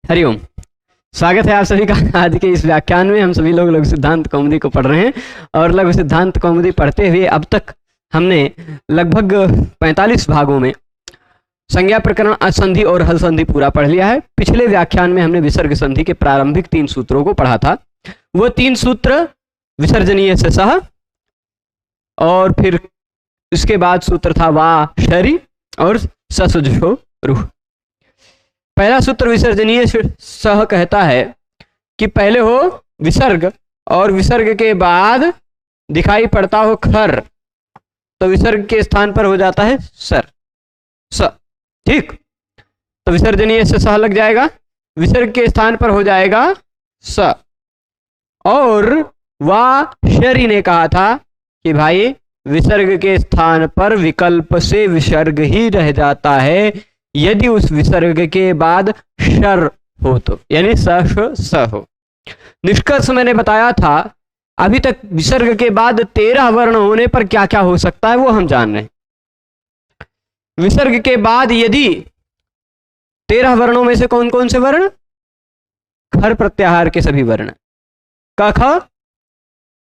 हरिओम। स्वागत है आप सभी का आज के इस व्याख्यान में। हम सभी लोग लघु सिद्धांत कौमुदी को पढ़ रहे हैं और लघु सिद्धांत कौमुदी पढ़ते हुए अब तक हमने लगभग 45 भागों में संज्ञा प्रकरण, असंधि और हल संधि पूरा पढ़ लिया है। पिछले व्याख्यान में हमने विसर्ग संधि के प्रारंभिक 3 सूत्रों को पढ़ा था। वो 3 सूत्र विसर्जनीय से सह, और फिर इसके बाद सूत्र था वा शरी और ससुजो रूह। पहला सूत्र विसर्जनीय सह कहता है कि पहले हो विसर्ग और विसर्ग के बाद दिखाई पड़ता हो खर, तो विसर्ग के स्थान पर हो जाता है सर, स। ठीक, तो विसर्जनीय से सह लग जाएगा, विसर्ग के स्थान पर हो जाएगा स। और वा शरी ने कहा था कि भाई विसर्ग के स्थान पर विकल्प से विसर्ग ही रह जाता है यदि उस विसर्ग के बाद शर हो तो, यानी स हो। निष्कर्ष मैंने बताया था, अभी तक विसर्ग के बाद 13 वर्ण होने पर क्या क्या हो सकता है वो हम जान रहे हैं। विसर्ग के बाद यदि 13 वर्णों में से कौन कौन से वर्ण? खर प्रत्याहार के सभी वर्ण, क ख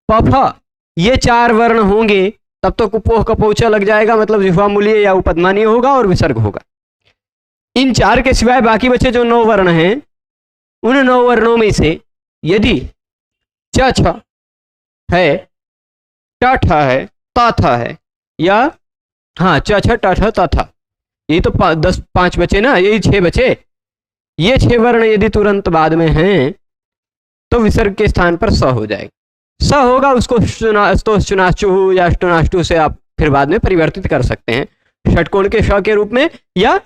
प फ, ये 4 वर्ण होंगे तब तो कुपोह कपोचा लग जाएगा, मतलब जिह्वामूलीय या उपदमानीय होगा और विसर्ग होगा। इन 4 के सिवाय बाकी बचे जो 9 वर्ण हैं, उन 9 वर्णों में से यदि च छ है, ट ठ है, त थ है, या हाँ च छ ट ठ त थ, यही तो 5 बचे ना, यही 6 बचे। ये 6 वर्ण यदि तुरंत बाद में हैं तो विसर्ग के स्थान पर स हो जाएगा। स होगा, उसको चुनाश्चु या अष्टुनाष्टु से आप फिर बाद में परिवर्तित कर सकते हैं, षटकोण के श के रूप में या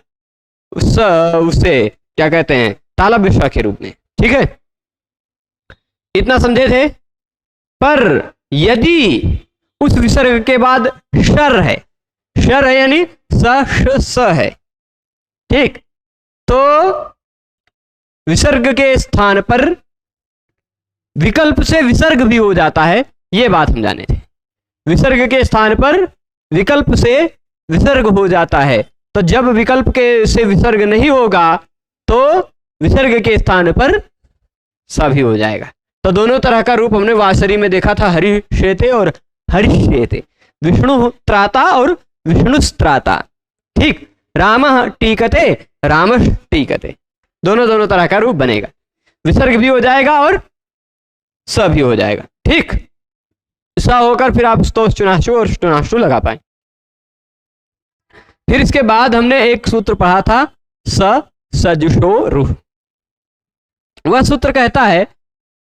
उससे क्या कहते हैं तालव्य श के रूप में। ठीक है, इतना समझे थे। पर यदि उस विसर्ग के बाद शर है, शर है यानी स है, ठीक, तो विसर्ग के स्थान पर विकल्प से विसर्ग भी हो जाता है, ये बात हम जाने थे। विसर्ग के स्थान पर विकल्प से विसर्ग हो जाता है, तो जब विकल्प के से विसर्ग नहीं होगा तो विसर्ग के स्थान पर स भी हो जाएगा। तो दोनों तरह का रूप हमने वासरी में देखा था, हरिशेते और हरिशेते, विष्णु त्राता और विष्णुस्त्राता। ठीक, रामः टीकते, रामः टीकते, दोनों तरह का रूप बनेगा, विसर्ग भी हो जाएगा और स भी हो जाएगा। ठीक, स होकर फिर आप स्तोष चुनाशु और स्टुनाशु लगा पाए। फिर इसके बाद हमने एक सूत्र पढ़ा था सजुषो रूह। वह सूत्र कहता है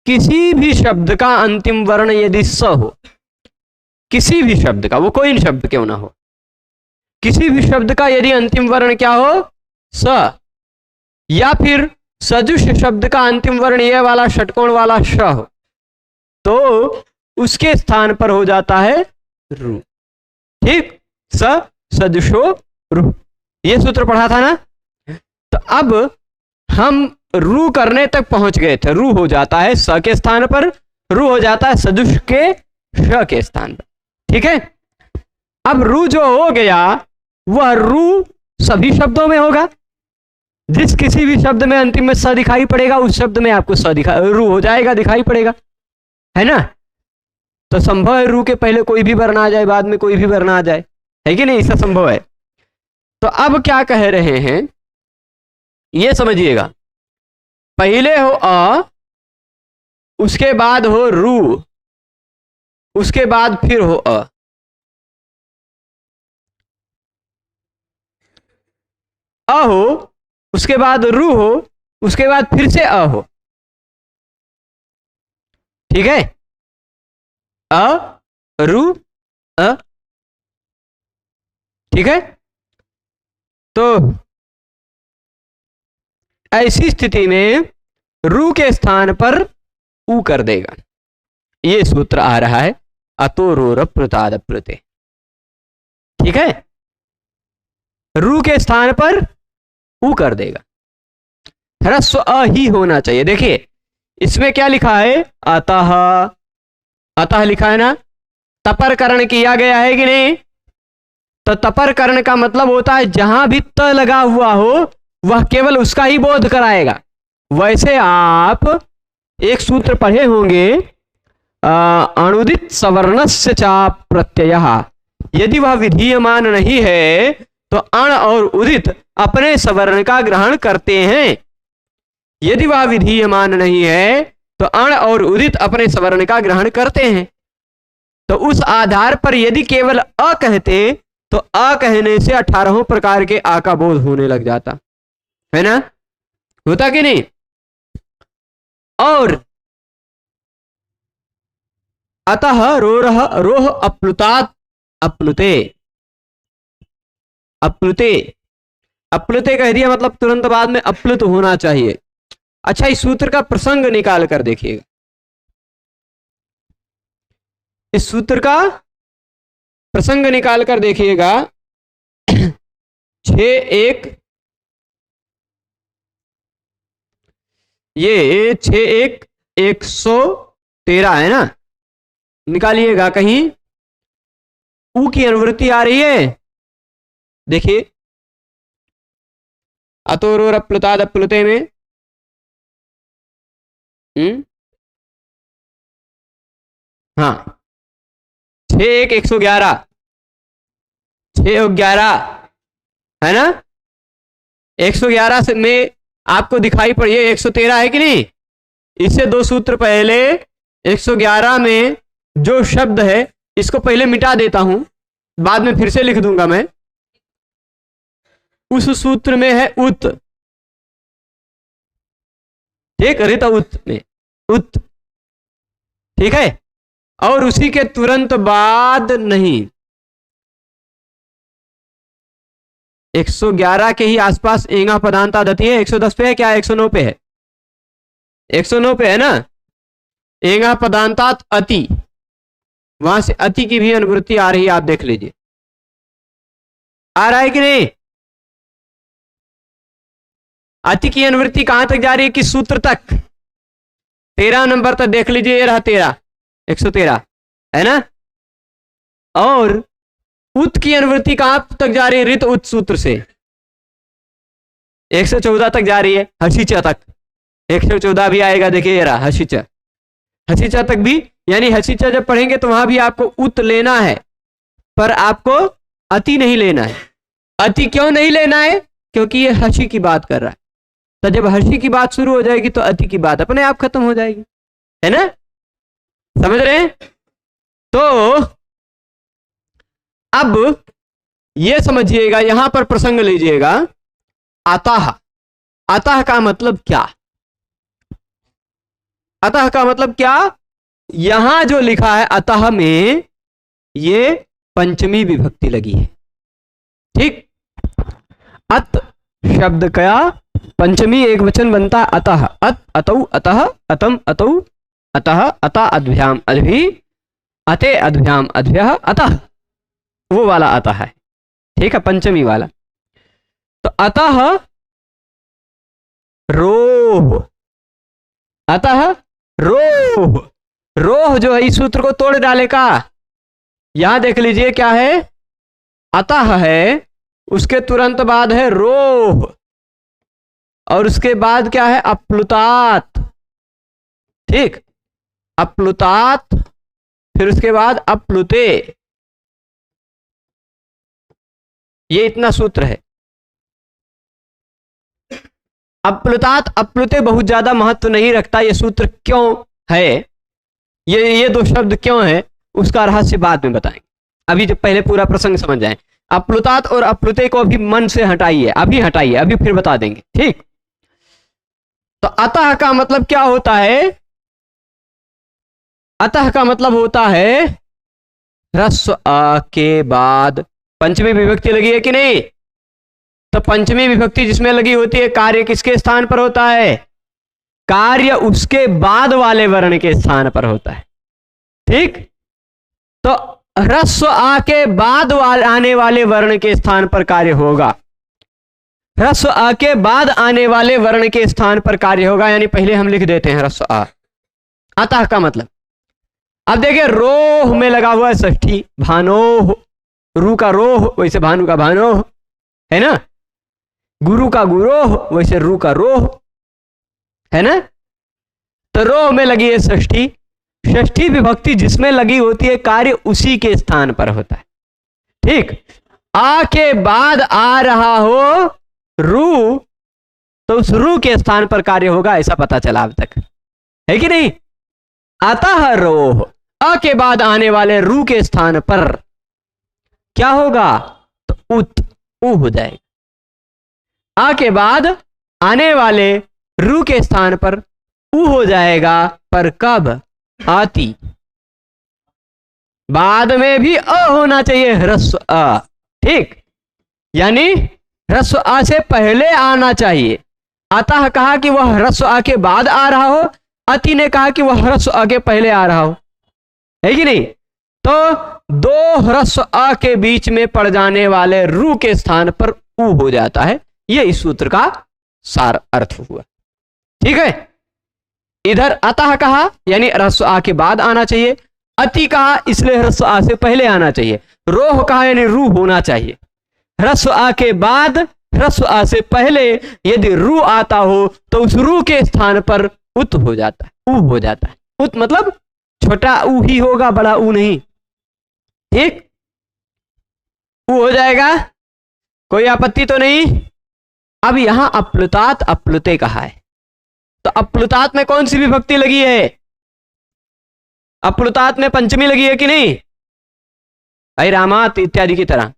किसी भी शब्द का अंतिम वर्ण यदि स हो, किसी भी शब्द का, वो कोई शब्द क्यों ना हो, किसी भी शब्द का यदि अंतिम वर्ण क्या हो स, या फिर सजुष शब्द का अंतिम वर्ण ये वाला षटकोण वाला श हो, तो उसके स्थान पर हो जाता है रू। ठीक, सजुषो रूह, ये सूत्र पढ़ा था ना। तो अब हम रू करने तक पहुंच गए थे, रू हो जाता है स के स्थान पर, रू हो जाता है सजुष के श के स्थान पर। ठीक है, अब रू जो हो गया वह रू सभी शब्दों में होगा, जिस किसी भी शब्द में अंतिम में स दिखाई पड़ेगा उस शब्द में आपको रू हो जाएगा, दिखाई पड़ेगा, है ना। तो संभव है रू के पहले कोई भी वर्ण आ जाए, बाद में कोई भी वर्ण आ जाए, है कि नहीं, ऐसा संभव है। तो अब क्या कह रहे हैं ये समझिएगा, पहले हो अ, उसके बाद हो रू, उसके बाद फिर हो अ। अ हो, उसके बाद रू हो, उसके बाद फिर से अ हो। ठीक है, अ रू अ। ठीक है, तो ऐसी स्थिति में रू के स्थान पर ऊ कर देगा। ये सूत्र आ रहा है अतो रोर प्रताद प्रते। ठीक है, रू के स्थान पर ऊ कर देगा, ह्रस्व अ ही होना चाहिए। देखिए इसमें क्या लिखा है, अतः, अतः लिखा है ना, तपर करण किया गया है कि नहीं। तो तपर करण का मतलब होता है जहां भी त लगा हुआ हो वह केवल उसका ही बोध कराएगा, वैसे आप एक सूत्र पढ़े होंगे, अणुदित सवर्णस्य चा प्रत्ययः, यदि वह विधीयमान नहीं है तो अण और उदित अपने सवर्ण का ग्रहण करते हैं। यदि वह विधीयमान नहीं है तो अण और उदित अपने सवर्ण का ग्रहण करते हैं। तो उस आधार पर यदि केवल अ कहते तो अ कहने से 18 प्रकार के आ का बोध होने लग जाता है ना, होता कि नहीं। और अतः रोरह रोह अप्लुतात अप्लुते, अप्लुते अप्लुते कह दिया मतलब तुरंत बाद में अप्लुत होना चाहिए। अच्छा, इस सूत्र का प्रसंग निकाल कर देखिएगा, इस सूत्र का प्रसंग निकाल कर देखिएगा। 6-1 ये 6-1 113 है ना, निकालिएगा। कहीं ऊ की अनुवृत्ति आ रही है, देखिए अतोरोर अप्लुताद अप्लुते में हाँ 6-1 111 6-11 है ना। 111 से में आपको दिखाई पड़ी है 113 है कि नहीं। इससे दो सूत्र पहले 111 में जो शब्द है इसको पहले मिटा देता हूं, बाद में फिर से लिख दूंगा मैं। उस सूत्र में है उत, ठीक, रित उत में उत, ठीक है। और उसी के तुरंत बाद नहीं, 111 के ही आसपास एंगा पदांता दती है। 110 पे है क्या, 109 पे है, 109 पे है ना। एंगा पदांतात अति, वहां से अति की भी अनुवृत्ति आ रही है, आप देख लीजिए आ रहा है कि नहीं। अति की अनुवृत्ति कहां तक जा रही है, किस सूत्र तक, 13 नंबर तक देख लीजिए। ये रहा 13 113 है ना। और उत की अनुवृत्ति कहां तक जा रही है, रित उत सूत्र से 114 तक जा रही है, हसीचा तक 114 भी आएगा। देखिए ये रहा हसीचा, हसीचा तक भी, यानी हसीचा जब पढ़ेंगे तो वहां भी आपको उत लेना है, पर आपको अति नहीं लेना है। अति क्यों नहीं लेना है, क्योंकि ये हसी की बात कर रहा है। तो जब हसी की बात शुरू हो जाएगी तो अति की बात अपने आप खत्म हो जाएगी, है ना, समझ रहे हैं। तो अब ये समझिएगा, यहां पर प्रसंग लीजिएगा। अतः, अतः का मतलब क्या, अतः का मतलब क्या, यहां जो लिखा है अतः में ये पंचमी विभक्ति लगी है, ठीक। अत शब्द का पंचमी एक वचन बनता है अतः, अत अतौ अतः अतम अतौ अतः अता अद्भ्याम अद्भि अते अद्भ्याम अद्भ्यः अतः, वो वाला अतः है, ठीक है, पंचमी वाला। तो अतः रोह, अतः रोह, रोह जो है इस सूत्र को तोड़ डालेगा। यहां देख लीजिए क्या है, अतः है, उसके तुरंत बाद है रोह, और उसके बाद क्या है, अप्लुतात, ठीक, अप्लुतात, फिर उसके बाद अप्लुते। ये इतना सूत्र है। अप्लुतात अप्लुते बहुत ज्यादा महत्व नहीं रखता, ये सूत्र क्यों है, ये दो शब्द क्यों है, उसका रहस्य बाद में बताएंगे। अभी जो पहले पूरा प्रसंग समझ जाए। अप्लुतात और अप्लुते को अभी मन से हटाइए, अभी हटाइए, अभी फिर बता देंगे, ठीक। तो अतः का मतलब क्या होता है, अतः का मतलब होता है ह्रस्व अ के बाद पंचमी विभक्ति लगी है कि नहीं। तो पंचमी विभक्ति जिसमें लगी होती है, कार्य किसके स्थान पर होता है, कार्य उसके बाद वाले वर्ण के स्थान पर होता है, ठीक। तो ह्रस्व आ के बाद आने वाले वर्ण के स्थान पर कार्य होगा, ह्रस्व आ के बाद आने वाले वर्ण के स्थान पर कार्य होगा, यानी पहले हम लिख देते हैं ह्रस्व आ। अतः का मतलब, अब देखिए रोह में लगा हुआ है षष्ठी, भानोह, रू का रोह वैसे भानु का भानोह, है ना, गुरु का गुरोह वैसे रू का रोह, है ना। तो रो में लगी है षष्ठी, षष्ठी विभक्ति जिसमें लगी होती है कार्य उसी के स्थान पर होता है। ठीक, आ के बाद आ रहा हो रू, तो उस रू के स्थान पर कार्य होगा, ऐसा पता चला अब तक, है कि नहीं। आता है रोह, आ के बाद आने वाले रू के स्थान पर क्या होगा, तो उत, ऊ हो जाएगा। आ के बाद आने वाले रू के स्थान पर ऊ हो जाएगा, पर कब, आती। बाद में भी अ होना चाहिए, ह्रस्व अ। ठीक, यानी ह्रस्व आ से पहले आना चाहिए। अतः कहा कि वह ह्रस्व आ के बाद आ रहा हो, अति ने कहा कि वह ह्रस्व आ के पहले आ रहा हो, है कि नहीं। तो दो ह्रस्व आ के बीच में पड़ जाने वाले रू के स्थान पर ऊ हो जाता है। यह इस सूत्र का सार अर्थ हुआ। ठीक है, इधर अतः कहा यानी ह्रस्व आ के बाद आना चाहिए, अति कहा इसलिए ह्रस्व आ से पहले आना चाहिए, रोह कहा यानी रू होना चाहिए। ह्रस्व आ के बाद ह्रस्व आ से पहले यदि रू आता हो तो उस रू के स्थान पर उत हो जाता है, ऊ हो जाता है। उत मतलब छोटा ऊ ही होगा, बड़ा ऊ नहीं। ठीक, ऊ हो जाएगा, कोई आपत्ति तो नहीं। अब यहां अप्लुतात अप्लुते कहा है, तो अप्लुतात में कौन सी विभक्ति लगी है, अप्लुतात में पंचमी लगी है कि नहीं, भाई रामात इत्यादि की तरह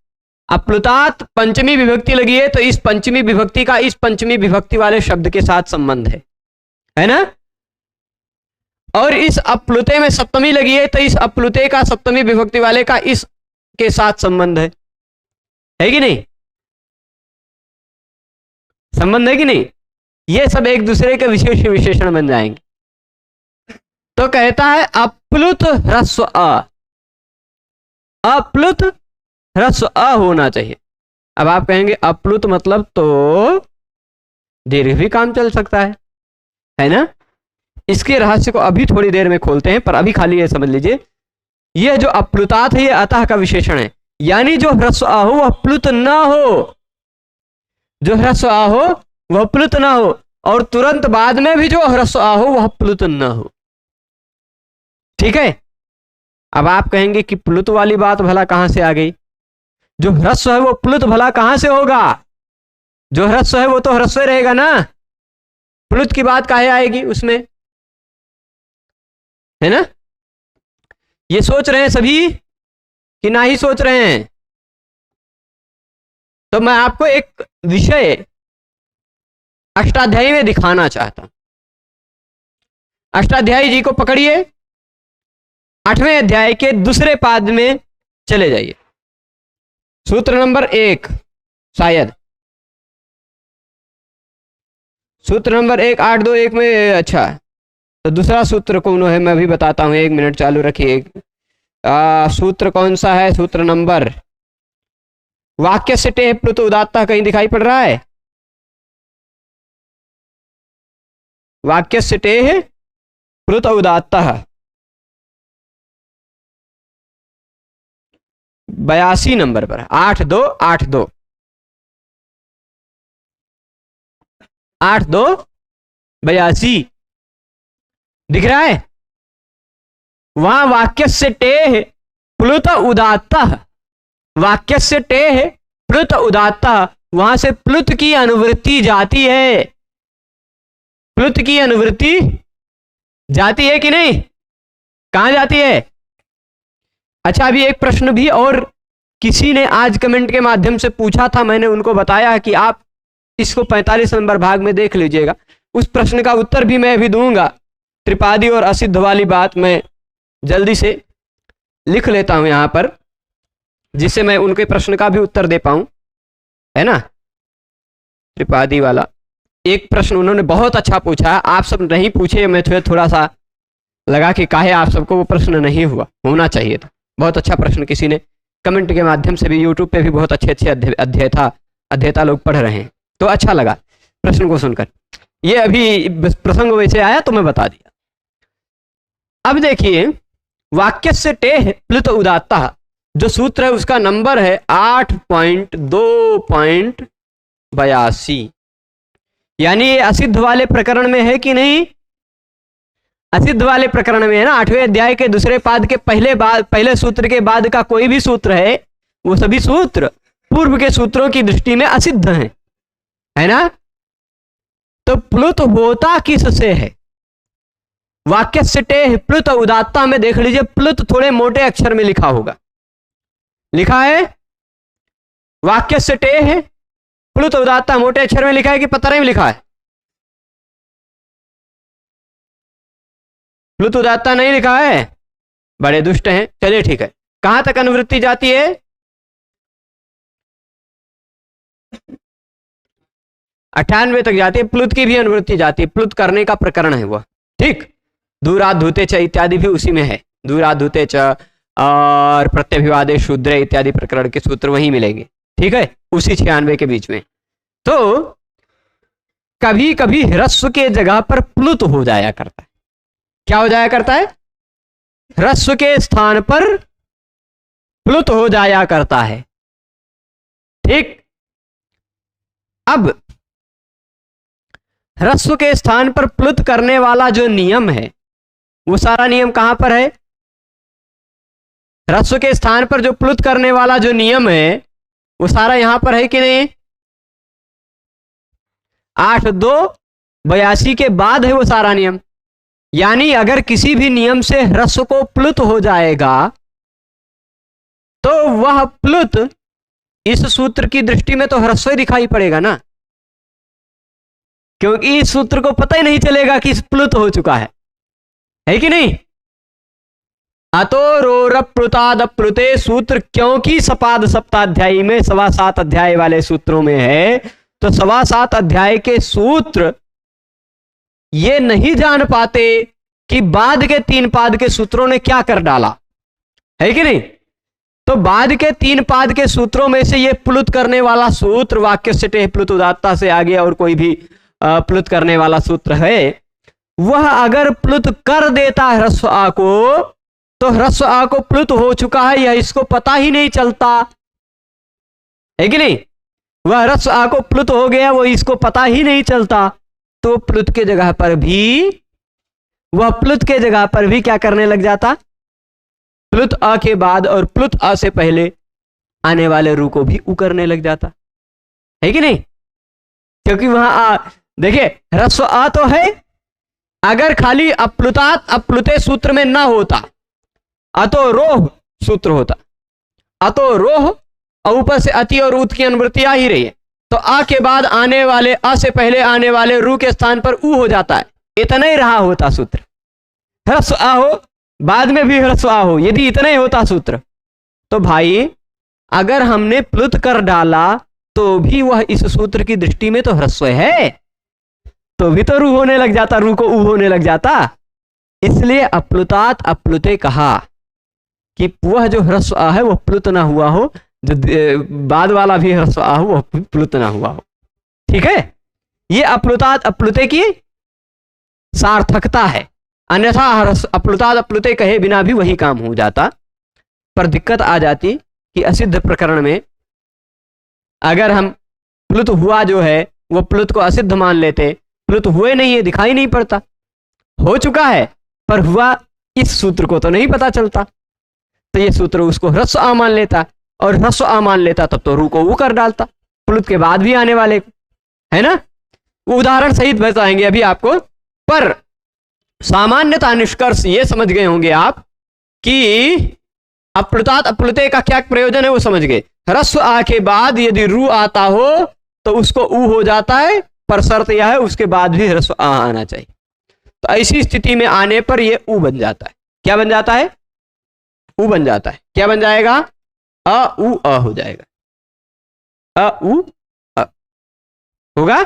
अप्लुतात पंचमी विभक्ति लगी है। तो इस पंचमी विभक्ति का इस पंचमी विभक्ति वाले शब्द के साथ संबंध है ना। और इस अप्लुते में सप्तमी लगी है, तो इस अप्लुते का सप्तमी विभक्ति वाले का इस के साथ संबंध है कि नहीं, संबंध है कि नहीं। ये सब एक दूसरे के विशेष विशेषण बन जाएंगे। तो कहता है अप्लुत ह्रस्व अ, अप्लुत ह्रस्व अ होना चाहिए। अब आप कहेंगे अप्लुत मतलब तो दीर्घ भी काम चल सकता है ना। इसके रहस्य को अभी थोड़ी देर में खोलते हैं, पर अभी खाली ये समझ लीजिए, यह जो अप्लुतात है ये अतः का विशेषण है, यानी जो ह्रस्व आ हो वह प्लुत ना हो, जो ह्रस्व आ हो वह प्लुत ना हो, और तुरंत बाद में भी जो ह्रस्व आ हो वह प्लुत ना हो। ठीक है, अब आप कहेंगे कि प्लुत वाली बात भला कहां से आ गई, जो ह्रस्व है वो प्लुत भला कहां से होगा, जो ह्रस्व है वो तो ह्रस्व रहेगा ना, प्लुत की बात काहे आएगी उसमें, है ना। ये सोच रहे हैं सभी कि ना ही सोच रहे हैं। तो मैं आपको एक विषय अष्टाध्यायी में दिखाना चाहता हूं। अष्टाध्यायी जी को पकड़िए, 8वें अध्याय के दूसरे पाद में चले जाइए, सूत्र नंबर 1, शायद सूत्र नंबर 1 821 में। अच्छा, तो दूसरा सूत्र कौन है मैं भी बताता हूं, 1 मिनट चालू रखिए। सूत्र कौन सा है, सूत्र नंबर, वाक्य से टेह प्लुत उदात्तः कहीं दिखाई पड़ रहा है, वाक्य से टेह प्लुत उदात्तः 82 नंबर पर, 8282 8282 दिख रहा है। वहां वाक्य से टेह प्लुत उदात्तः, वाक्य से टेह प्लुत उदात्तः, वहां से प्लुत की अनुवृत्ति जाती है, प्लुत की अनुवृत्ति जाती है कि नहीं, कहां जाती है। अच्छा, अभी एक प्रश्न भी और किसी ने आज कमेंट के माध्यम से पूछा था, मैंने उनको बताया कि आप इसको 45 नंबर भाग में देख लीजिएगा, उस प्रश्न का उत्तर भी मैं अभी दूंगा। त्रिपादी और असिद्ध वाली बात मैं जल्दी से लिख लेता हूं यहां पर, जिससे मैं उनके प्रश्न का भी उत्तर दे पाऊं, है ना। त्रिपादी वाला एक प्रश्न उन्होंने बहुत अच्छा पूछा, आप सब नहीं पूछे, मैं थोड़ा सा लगा कि काहे आप सबको वो प्रश्न नहीं हुआ, होना चाहिए था। बहुत अच्छा प्रश्न किसी ने कमेंट के माध्यम से भी, यूट्यूब पे भी बहुत अच्छे अध्येता लोग पढ़ रहे हैं, तो अच्छा लगा प्रश्न को सुनकर। ये अभी प्रसंग वैसे आया तो मैं बता दिया। अब देखिए, वाक्य से टेह प्लुत उदात्तः जो सूत्र है उसका नंबर है 8.2.82। यानी ये असिद्ध वाले प्रकरण में है कि नहीं? असिद्ध वाले प्रकरण में है ना। 8वें अध्याय के दूसरे पाद के पहले सूत्र के बाद का कोई भी सूत्र है, वो सभी सूत्र पूर्व के सूत्रों की दृष्टि में असिद्ध हैं, है ना। तो प्लुत होता किससे है? वाक्य से टे प्लुत उदात्ता में देख लीजिए, प्लुत थोड़े मोटे अक्षर में लिखा होगा, लिखा है वाक्य से टे है, प्लुत उदात्ता मोटे अक्षर में लिखा है कि पतरे में लिखा है? प्लुत उदात्ता नहीं लिखा है, बड़े दुष्ट हैं। चलिए ठीक है, कहां तक अनुवृत्ति जाती है? 98 तक जाती है। प्लुत की भी अनुवृत्ति जाती है, प्लुत करने का प्रकरण है वह, ठीक। दूरात धूते च इत्यादि भी उसी में है, दूरात धूते च और प्रत्यभिवादे शूद्र इत्यादि प्रकरण के सूत्र वहीं मिलेंगे, ठीक है, उसी 96 के बीच में। तो कभी कभी ह्रस्व के जगह पर प्लुत हो जाया करता है। क्या हो जाया करता है? ह्रस्व के स्थान पर प्लुत हो जाया करता है, ठीक। अब ह्रस्व के स्थान पर प्लुत करने वाला जो नियम है, वो सारा नियम कहां पर है? ह्रस्व के स्थान पर जो प्लुत करने वाला जो नियम है, वो सारा यहां पर है कि नहीं? 8:2:82 के बाद है वो सारा नियम। यानी अगर किसी भी नियम से ह्रस्व को प्लुत हो जाएगा, तो वह प्लुत इस सूत्र की दृष्टि में तो ह्रस्व दिखाई पड़ेगा ना, क्योंकि इस सूत्र को पता ही नहीं चलेगा कि प्लुत हो चुका है कि नहीं। अतो रोरप प्लुताद प्लुते सूत्र क्योंकि सपाद सप्ताध्यायी में 7.25 अध्याय वाले सूत्रों में है, तो 7.25 अध्याय के सूत्र ये नहीं जान पाते कि बाद के 3 पाद के सूत्रों ने क्या कर डाला, है कि नहीं। तो बाद के 3 पाद के सूत्रों में से ये प्लुत करने वाला सूत्र वाक्य से टे प्लुत उदात्ता से आगे और कोई भी प्लुत करने वाला सूत्र है, वह अगर प्लुत कर देता ह्रस्व आ को, तो ह्रस्व आ को प्लुत हो चुका है, यह इसको पता ही नहीं चलता, है कि नहीं। वह ह्रस्व आ को प्लुत हो गया, वो इसको पता ही नहीं चलता। तो प्लुत के जगह पर भी, वह प्लुत के जगह पर भी क्या करने लग जाता? प्लुत अ के बाद और प्लुत अ से पहले आने वाले रू को भी उ करने लग जाता, है कि नहीं। क्योंकि वहां देखिए ह्रस्व अ तो है, अगर खाली अप्लुतात अप्लुते सूत्र में ना होता, अतो रोह सूत्र होता, अतो रोह और ऊपर से अति और उत की अनुवृत्ति आ ही रही है, तो आ के बाद आने वाले अ से पहले आने वाले रू के स्थान पर उ हो जाता है। इतना ही रहा होता सूत्र, ह्रस्व आ हो बाद में भी ह्रस्व आ हो, यदि इतना ही होता सूत्र, तो भाई अगर हमने प्लुत कर डाला तो भी वह इस सूत्र की दृष्टि में तो ह्रस्व है, तो भी तो रू होने लग जाता, रू को उ होने लग जाता। इसलिए अप्लुतात अप्लुते कहा कि वह जो ह्रस्व आ है वह प्लुत ना हुआ हो, जो बाद वाला भी ह्रस्व आ हो वह प्लुत ना हुआ हो, ठीक है। ये अप्लुतात अप्लुते की सार्थकता है, अन्यथा अप्लुतात अप्लुते कहे बिना भी वही काम हो जाता। पर दिक्कत आ जाती कि असिद्ध प्रकरण में अगर हम प्लुत हुआ जो है वो प्लुत को असिद्ध मान लेते, प्लुत हुए नहीं है, दिखाई नहीं पड़ता, हो चुका है पर हुआ इस सूत्र को तो नहीं पता चलता, तो ये सूत्र उसको ह्रस्व आ मान लेता, और ह्रस्व आ मान लेता तब तो रू को वो कर डालता प्लुत के बाद भी आने वाले को, है ना। उदाहरण सहित बताएंगे अभी आपको, पर सामान्यतः निष्कर्ष ये समझ गए होंगे आप कि अप्लुतात अप्लुते का क्या प्रयोजन है वो समझ गए। ह्रस्व आ के बाद यदि रू आता हो तो उसको ऊ हो जाता है, पर शर्त यह है उसके बाद भी ह्रस्व आ आना चाहिए। तो ऐसी स्थिति में आने पर यह ऊ बन जाता है। क्या बन जाता है? ऊ बन जाता है। क्या बन जाएगा? अ ऊ अ हो जाएगा, अ ऊ अ होगा।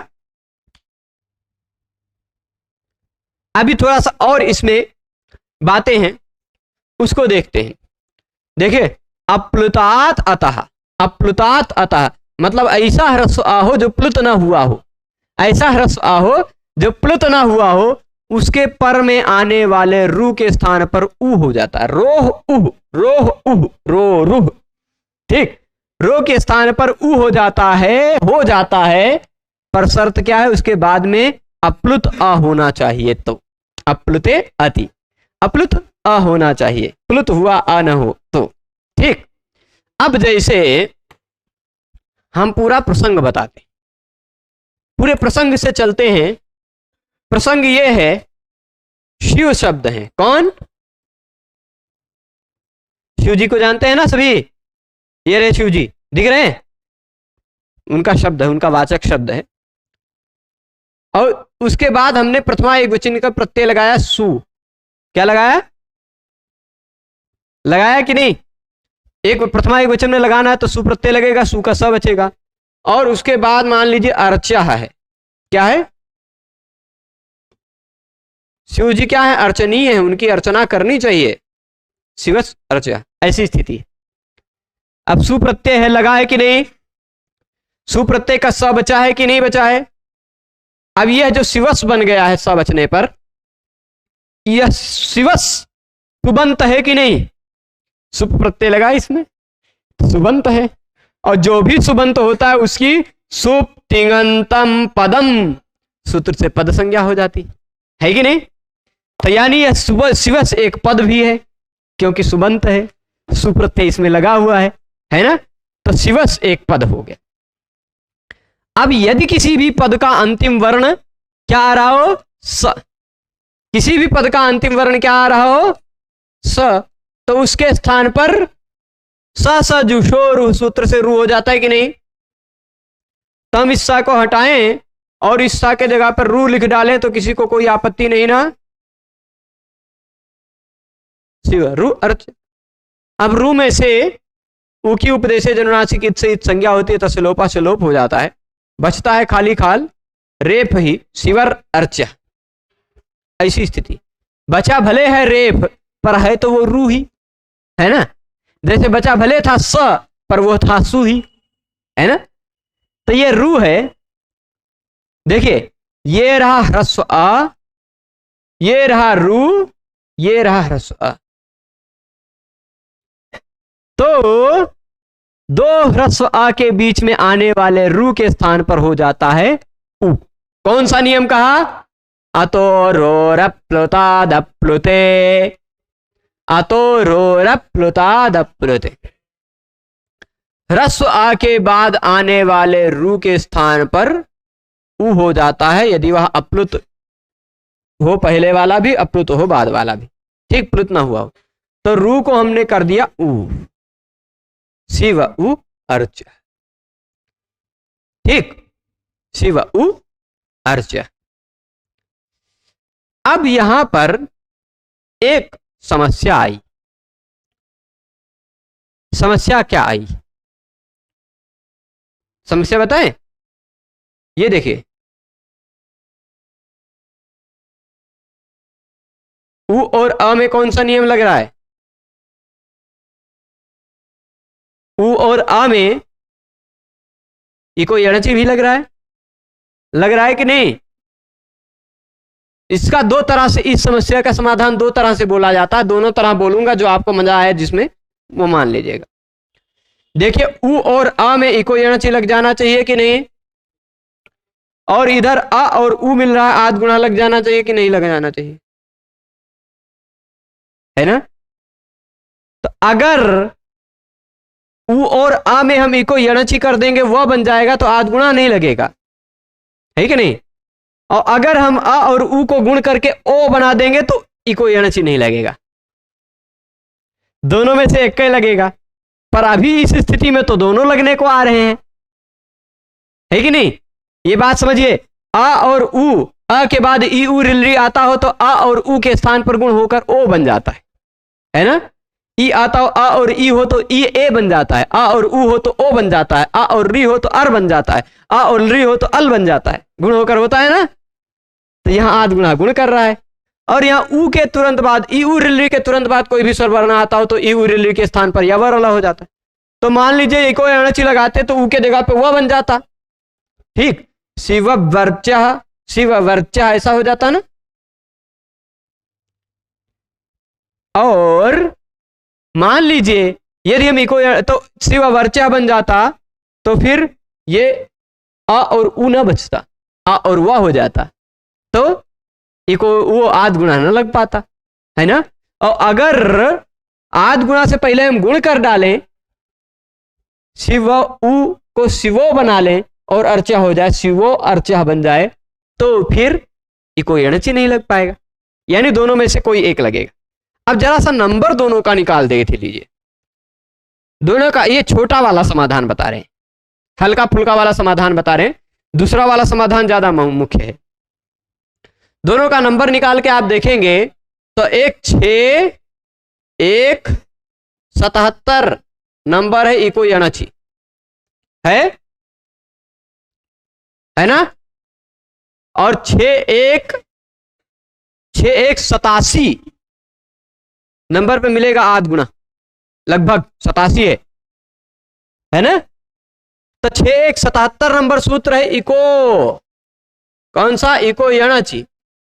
अभी थोड़ा सा और इसमें बातें हैं, उसको देखते हैं। देखिए अप्लुतात अतः, अप्लुतात अतः मतलब ऐसा ह्रस्व आ हो जो प्लुत ना हुआ हो, ऐसा ह्रस्व आ हो जो प्लुत ना हुआ हो, उसके पर में आने वाले रू के स्थान पर ऊ हो जाता है। रोह उह, रोह उह, रो रुह, ठीक। रो के स्थान पर ऊ हो जाता है पर शर्त क्या है, उसके बाद में अप्लुत अ होना चाहिए। तो अप्लुते अति, अप्लुत अ होना चाहिए, प्लुत हुआ अ न हो तो। ठीक, अब जैसे हम पूरा प्रसंग बताते, पूरे प्रसंग से चलते हैं। प्रसंग ये है, शिव शब्द है। कौन? शिव जी को जानते हैं ना सभी, ये रहे शिव जी, दिख रहे हैं, उनका शब्द है, उनका वाचक शब्द है। और उसके बाद हमने प्रथमा एक वचन का प्रत्यय लगाया सु। क्या लगाया? लगाया कि नहीं? एक प्रथमा एक वचन में लगाना है तो सु प्रत्यय लगेगा, सु का स बचेगा। और उसके बाद मान लीजिए अर्चा है। क्या है? शिव जी क्या है? अर्चनीय है, उनकी अर्चना करनी चाहिए, शिवस अर्चा, ऐसी स्थिति। अब सुप्रत्यय है, लगा है कि नहीं? सुप्रत्यय का स बचा है कि नहीं बचा है? अब यह जो शिवस बन गया है स बचने पर, यह शिवस सुबंत है कि नहीं? सुप प्रत्यय लगा इसमें, सुबंत है। और जो भी सुबंत होता है उसकी सुप तिङंतम पदम सूत्र से पद संज्ञा हो जाती है कि नहीं? तो यानी यह शिवस एक पद भी है, क्योंकि सुबंत है, सुप्रत्यय इसमें लगा हुआ है ना? तो शिवस एक पद हो गया। अब यदि किसी भी पद का अंतिम वर्ण क्या आ रहा हो? स। किसी भी पद का अंतिम वर्ण क्या आ रहा हो? स, तो उसके स्थान पर स स जुषो रू सूत्र से रू हो जाता है कि नहीं? तो हम इस सा को हटाएं और इस सा के जगह पर रू लिख डालें तो किसी को कोई आपत्ति नहीं ना? शिव रू अर्च। अब रू में से ऊ की उपदेशे जनुनासिक इत से इत संज्ञा होती है तो सिलोपा से लोप हो जाता है, बचता है खाली खाल रेप ही शिवर अर्चा। ऐसी स्थिति, बचा भले है रेप पर है तो वो रू ही है ना? जैसे बचा भले था स पर वो था सु ही, है ना? तो ये रू है। देखिए, ये रहा ह्रस्व आ, ये रहा रू, ये रहा ह्रस्व आ। तो दो ह्रस्व आ के बीच में आने वाले रू के स्थान पर हो जाता है उ। कौन सा नियम कहा? अतो रोरप्लुतादप्लुते, अतो रोरप्लुतादप्लुते। ह्रस्व आ के बाद आने वाले रू के स्थान पर उ हो जाता है, यदि वह अप्लुत हो, पहले वाला भी, अप्लुत हो बाद वाला भी। ठीक, प्लुत ना हुआ हो तो रू को हमने कर दिया उ, शिव उ अर्च। ठीक, शिव उ अर्च। अब यहां पर एक समस्या आई। समस्या क्या आई? समस्या बताएं। ये देखिए, उ और अ में कौन सा नियम लग रहा है? उ और आ में ये कोई अड़ची भी लग रहा है? लग रहा है कि नहीं? इसका दो तरह से, इस समस्या का समाधान दो तरह से बोला जाता है। दोनों तरह बोलूंगा, जो आपको मजा आए जिसमें वो मान लीजिएगा। देखिए, उ और आ में इको अड़ची लग जाना चाहिए कि नहीं? और इधर आ और उ मिल रहा है, आध गुणा लग जाना चाहिए कि नहीं लग जाना चाहिए? है ना? तो अगर उ और आ में हम इको यणची कर देंगे, वह बन जाएगा तो आध गुणा नहीं लगेगा, है कि नहीं? और अगर हम आ और उ को गुण करके ओ बना देंगे तो इको यणची नहीं लगेगा। दोनों में से एक ही लगेगा। पर अभी इस स्थिति में तो दोनों लगने को आ रहे हैं, है कि नहीं? ये बात समझिए। आ और उ, आ के बाद ई उ रिलरी आता हो तो आ और उ के स्थान पर गुण होकर ओ बन जाता है ना? ई आता हो, आ और ई हो तो ई ए बन जाता है, आ और उ हो तो ओ बन जाता है, आ और री हो तो अर बन जाता है, आ और री हो तो अल बन जाता है, गुण होकर होता है ना? तो यहां आध गुणा गुण कर रहा है। और यहां उ के तुरंत बाद, ई उ रिलरी के तुरंत बाद कोई भी स्वरवर्ण आता हो तो ई उ रिलरी के स्थान पर यवर वाला हो जाता है। तो मान लीजिए इको अणची लगाते तो उ के जगह पे वह बन जाता। ठीक, शिव वर्चा, शिव वर्चा ऐसा हो जाता ना? और मान लीजिए यदि हम इको तो शिव वर्चा बन जाता तो फिर ये अ और उ ना बचता, अ और व हो जाता, तो इको वो आद गुणा न लग पाता, है ना। और अगर आद गुणा से पहले हम गुण कर डालें, शिव उ को शिवो बना लें और अर्चा हो जाए, शिवो अर्चा बन जाए, तो फिर इको एणच ही नहीं लग पाएगा, यानी दोनों में से कोई एक लगेगा। अब जरा सा नंबर दोनों का निकाल देते थे, लीजिए दोनों का, ये छोटा वाला समाधान बता रहे हैं, हल्का फुल्का वाला समाधान बता रहे हैं, दूसरा वाला समाधान ज्यादा मुख्य है। दोनों का नंबर निकाल के आप देखेंगे तो एक 6 1 77 नंबर है, इको एणच है ना। और 6 1 87 नंबर पे मिलेगा आध गुणा, लगभग 87 है ना। तो 6 1 77 नंबर सूत्र है इको, कौन सा, इको एणच,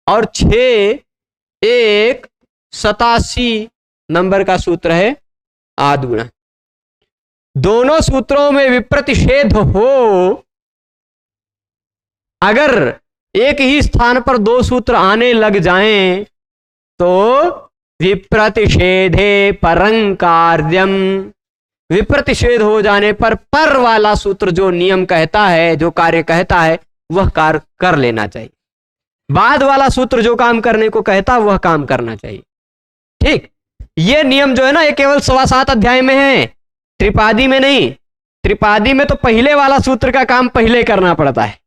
और 6 1 87 नंबर का सूत्र है आध गुणा। दोनों सूत्रों में विप्रतिषेध हो, अगर एक ही स्थान पर दो सूत्र आने लग जाएं तो विप्रतिषेधे परं कार्यम, विप्रतिषेध हो जाने पर वाला सूत्र जो नियम कहता है, जो कार्य कहता है, वह कार्य कर लेना चाहिए, बाद वाला सूत्र जो काम करने को कहता है वह काम करना चाहिए। ठीक, ये नियम जो है ना, ये केवल 7.25 अध्याय में है, त्रिपादी में नहीं। त्रिपादी में तो पहले वाला सूत्र का काम पहले करना पड़ता है,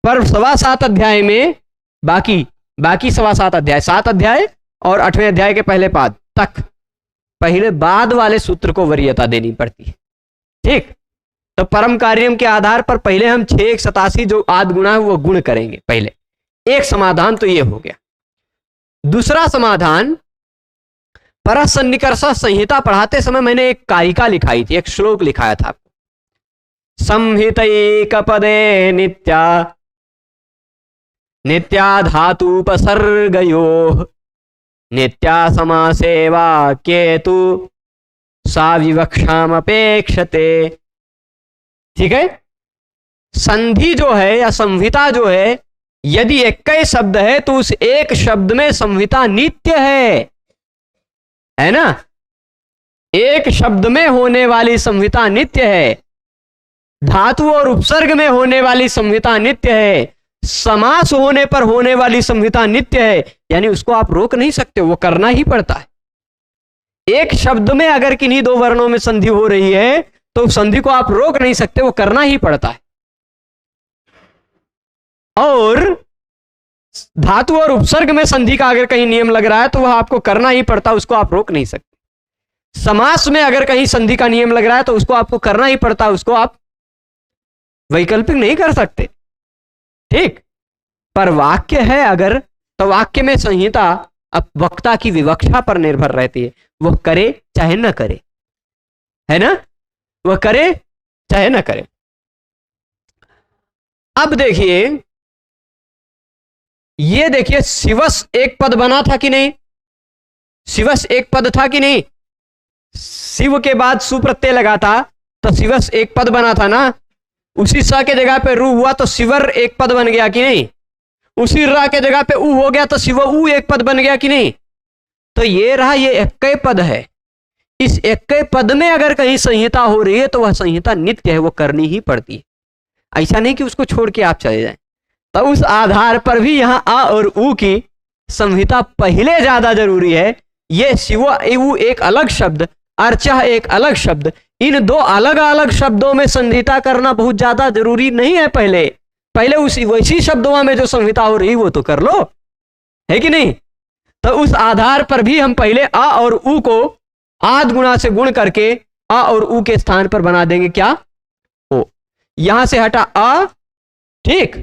पर 7.25 अध्याय में बाकी 7.25 अध्याय, 7 अध्याय और 8वें अध्याय के पहले पाद तक पहले बाद वाले सूत्र को वरीयता देनी पड़ती है। ठीक, तो परम कार्यम के आधार पर पहले हम 6 1 87 जो आद गुणा है वो गुण करेंगे पहले। एक समाधान तो ये हो गया। दूसरा समाधान, परसन्निकर्ष संहिता पढ़ाते समय मैंने एक कारिका लिखाई थी, एक श्लोक लिखाया था आपको। संहितैकपदे नित्या नित्या धातुपसर्गयोः नित्या समासेवा केतु सा विवक्षामपेक्षते। ठीक है, संधि जो है या संहिता जो है, यदि एक ही शब्द है तो उस एक शब्द में संहिता नित्य है ना। एक शब्द में होने वाली संहिता नित्य है, धातु और उपसर्ग में होने वाली संहिता नित्य है, समास होने पर होने वाली संहिता नित्य है, यानी उसको आप रोक नहीं सकते, वो करना ही पड़ता है। एक शब्द में अगर किन्हीं दो वर्णों में संधि हो रही है तो संधि को आप रोक नहीं सकते, वो करना ही पड़ता है। और धातु और उपसर्ग में संधि का अगर कहीं नियम लग रहा है तो वह आपको करना ही पड़ता है, उसको आप रोक नहीं सकते। समास में अगर कहीं संधि का नियम लग रहा है तो उसको आपको करना ही पड़ता है, उसको आप वैकल्पिक नहीं कर सकते। ठीक, पर वाक्य है अगर, तो वाक्य में संहिता अब वक्ता की विवक्षा पर निर्भर रहती है, वह करे चाहे न करे, है ना, वह करे चाहे न करे। अब देखिए, ये देखिए, शिवस एक पद बना था कि नहीं, शिवस एक पद था कि नहीं, शिव के बाद सु प्रत्यय लगा था तो शिवस एक पद बना था ना। उसी स के जगह पे रू हुआ तो शिवर एक पद बन गया कि नहीं, उसी रा के जगह पे उ हो गया तो शिव उ एक पद बन गया कि नहीं। तो ये रहा, ये एक पद है। इस एक पद में अगर कहीं संहिता हो रही है तो वह संहिता नित्य है, वो करनी ही पड़ती है, ऐसा नहीं कि उसको छोड़ के आप चले जाएं। तो उस आधार पर भी यहां आ और उ की संहिता पहले ज्यादा जरूरी है। ये शिव उ एक अलग शब्द, अर्चा एक अलग शब्द, इन दो अलग अलग शब्दों में संहिता करना बहुत ज्यादा जरूरी नहीं है। पहले उसी वैसी शब्दों में जो संहिता हो रही वो तो कर लो, है कि नहीं। तो उस आधार पर भी हम पहले आ और उ को आद गुणा से गुण करके आ और उ के स्थान पर बना देंगे क्या, ओ। यहां से हटा आ, ठीक,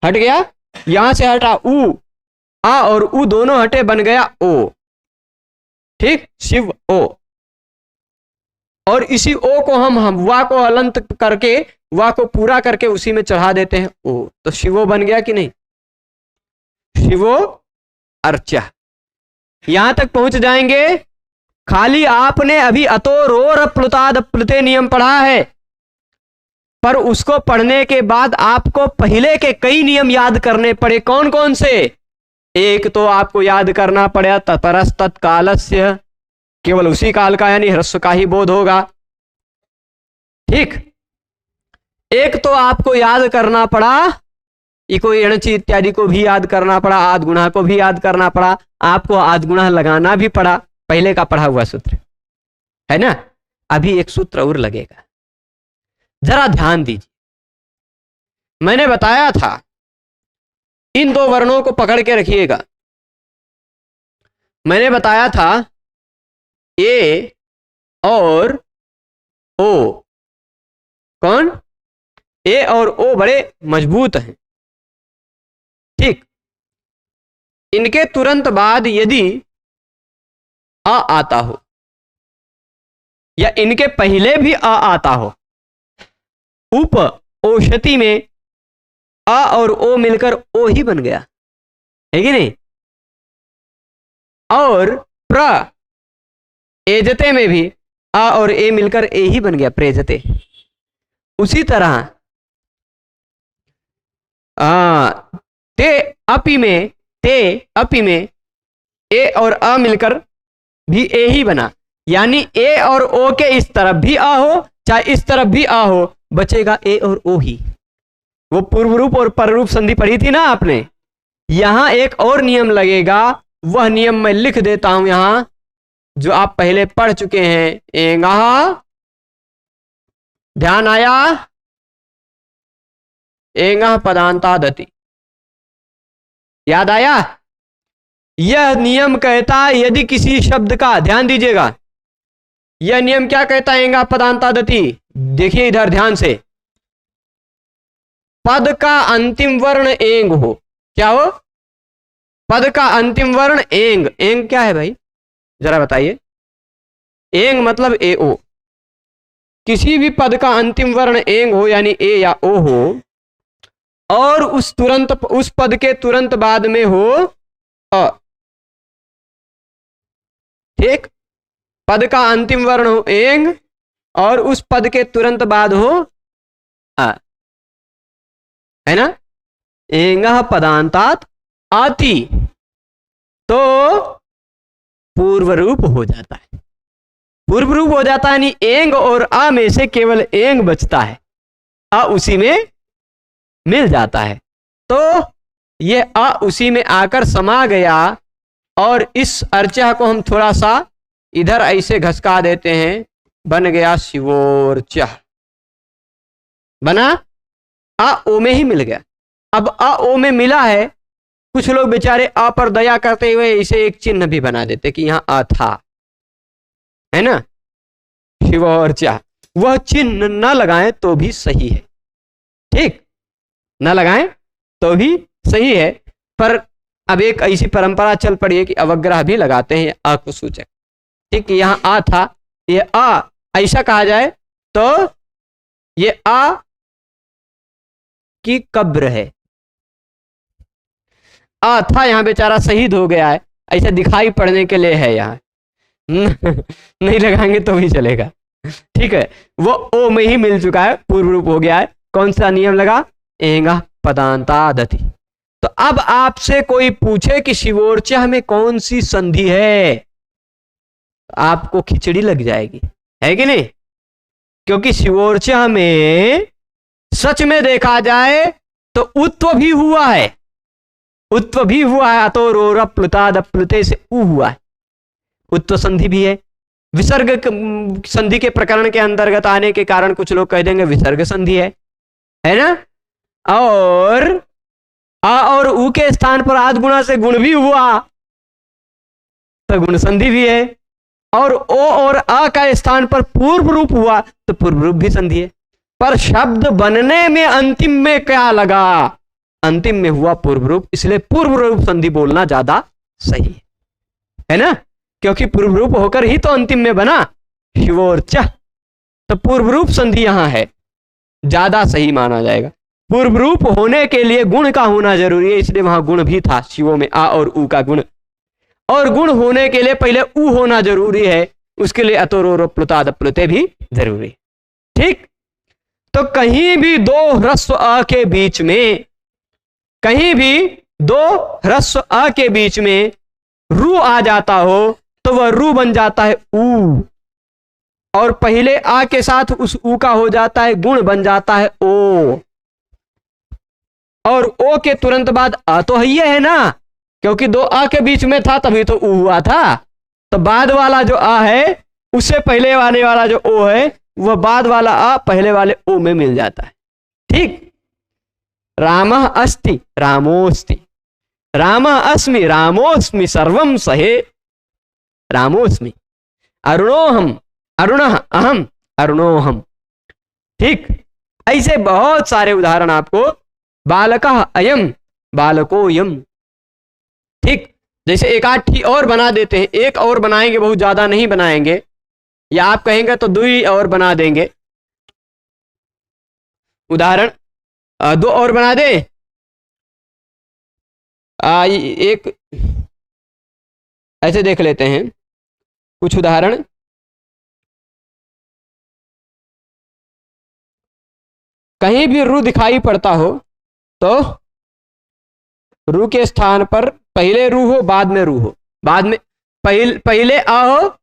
हट गया, यहां से हटा उ, आ और उ दोनों हटे, बन गया ओ। ठीक, शिव ओ। और इसी ओ को हम वा को हलंत करके, वा को पूरा करके उसी में चढ़ा देते हैं ओ, तो शिवो बन गया कि नहीं, शिवो अर्चा। यहां तक पहुंच जाएंगे। खाली आपने अभी अतो रोर प्लुताद प्लुते नियम पढ़ा है, पर उसको पढ़ने के बाद आपको पहले के कई नियम याद करने पड़े। कौन कौन से? एक तो आपको याद करना पड़ा तत्परस् तत्कालस्य, केवल उसी काल का यानी ह्रस्व का ही बोध होगा। ठीक। एक तो आपको याद करना पड़ा इको एणचि इत्यादि को भी याद करना पड़ा, आद गुणा को भी याद करना पड़ा, आपको आद गुणा लगाना भी पड़ा, पहले का पढ़ा हुआ सूत्र है ना। अभी एक सूत्र और लगेगा, जरा ध्यान दीजिए। मैंने बताया था इन दो वर्णों को पकड़ के रखिएगा। मैंने बताया था ए और ओ, कौन? ए और ओ बड़े मजबूत हैं। ठीक। इनके तुरंत बाद यदि आ आता हो या इनके पहले भी आ आता हो, उप ओषति में आ और ओ मिलकर ओ ही बन गया, है कि नहीं? और प्र एजते में भी आ और ए मिलकर ए ही बन गया, प्रेजते। उसी तरह ते अपि में ए और आ मिलकर भी ए ही बना, यानी ए और ओ के इस तरफ भी आ हो चाहे इस तरफ भी आ हो, बचेगा ए और ओ ही। वो पूर्व रूप और पर रूप संधि पढ़ी थी ना आपने। यहां एक और नियम लगेगा, वह नियम मैं लिख देता हूं यहां, जो आप पहले पढ़ चुके हैं। एंगा, ध्यान आया? एंगा पदांतादति, याद आया? यह नियम कहता है यदि किसी शब्द का, ध्यान दीजिएगा, यह नियम क्या कहता है? एंगा पदांतादति। देखिए इधर ध्यान से, पद का अंतिम वर्ण एंग हो। क्या हो? पद का अंतिम वर्ण एंग। एंग क्या है भाई, जरा बताइए। एंग मतलब ए ओ। किसी भी पद का अंतिम वर्ण एंग हो यानी ए या ओ हो, और उस पद के तुरंत बाद में हो अ। ठीक। पद का अंतिम वर्ण हो एंग और उस पद के तुरंत बाद हो आ, है ना। एंगः पदांतात आति, तो पूर्व रूप हो जाता है। पूर्व रूप हो जाता है यानी एंग और आ में से केवल एंग बचता है, आ उसी में मिल जाता है। तो ये आ उसी में आकर समा गया, और इस अर्चा को हम थोड़ा सा इधर ऐसे घसका देते हैं, बन गया शिवोर्चा। बना, आ ओ में ही मिल गया। अब आ ओ में मिला है, कुछ लोग बेचारे आ पर दया करते हुए इसे एक चिन्ह भी बना देते कि यहां आ था, है ना, शिवोर्चा। वह चिन्ह न लगाएं तो भी सही है। ठीक, न लगाएं तो भी सही है, पर अब एक ऐसी परंपरा चल पड़ी है कि अवग्रह भी लगाते हैं आ को सूचक। ठीक, यहां आ था, ये आ ऐसा कहा जाए तो ये आ की कब्र है। आ था, यहां बेचारा शहीद हो गया है, ऐसा दिखाई पड़ने के लिए है यहां। नहीं लगाएंगे तो भी चलेगा। ठीक है, वो ओ में ही मिल चुका है, पूर्व रूप हो गया है। कौन सा नियम लगा? एंगा पदांतादति। तो अब आपसे कोई पूछे कि शिवोर्चा में कौन सी संधि है, आपको खिचड़ी लग जाएगी, है कि नहीं? क्योंकि शिवोर्चा में सच में देखा जाए तो उत्व भी हुआ है, उत्व भी हुआ है। अतो रोर प्लुताद प्लुते से उ हुआ है, उत्व संधि भी है। विसर्ग संधि के प्रकरण के अंतर्गत आने के कारण कुछ लोग कह देंगे विसर्ग संधि है ना। और आ और उ के स्थान पर आद गुणा से गुण भी हुआ तो गुण संधि भी है, और ओ और आ का स्थान पर पूर्व रूप हुआ तो पूर्व रूप भी संधि है। पर शब्द बनने में अंतिम में क्या लगा? अंतिम में हुआ पूर्व रूप, इसलिए पूर्व रूप संधि बोलना ज्यादा सही है ना, क्योंकि पूर्व रूप होकर ही तो अंतिम में बना शिवोर्चा। तो पूर्व रूप संधि यहां है, ज्यादा सही माना जाएगा। पूर्व रूप होने के लिए गुण का होना जरूरी है, इसलिए वहां गुण भी था शिवों में, आ और उ का गुण। और गुण होने के लिए पहले उ होना जरूरी है, उसके लिए अतोरो प्लुताद प्लुते भी जरूरी है। ठीक, तो कहीं भी दो ह्रस्व अ के बीच में, कहीं भी दो ह्रस्व अ के बीच में रू आ जाता हो तो वह रू बन जाता है ऊ, और पहले आ के साथ उस ऊ का हो जाता है गुण, बन जाता है ओ, और ओ के तुरंत बाद आ तो है ना, क्योंकि दो आ के बीच में था तभी तो ऊ हुआ था। तो बाद वाला जो आ है उससे पहले आने वाला जो ओ है वह बाद वाला आ पहले वाले ओ में मिल जाता है। ठीक, रामः अस्ति रामोस्ति, रामः अस्मि रामोस्मि सर्वं सहे रामोस्मि, अरुणोहम अरुणः अहम अरुणोहम। ठीक, ऐसे बहुत सारे उदाहरण आपको, बालकः अयम बालकोयम। ठीक, जैसे एक आध ठी और बना देते हैं, एक और बनाएंगे, बहुत ज्यादा नहीं बनाएंगे, या आप कहेंगे तो 2 और बना देंगे। उदाहरण 2 और बना दे। एक ऐसे देख लेते हैं कुछ उदाहरण। कहीं भी रू दिखाई पड़ता हो तो रू के स्थान पर पहले रू हो बाद में रू हो, बाद में पहले आ हो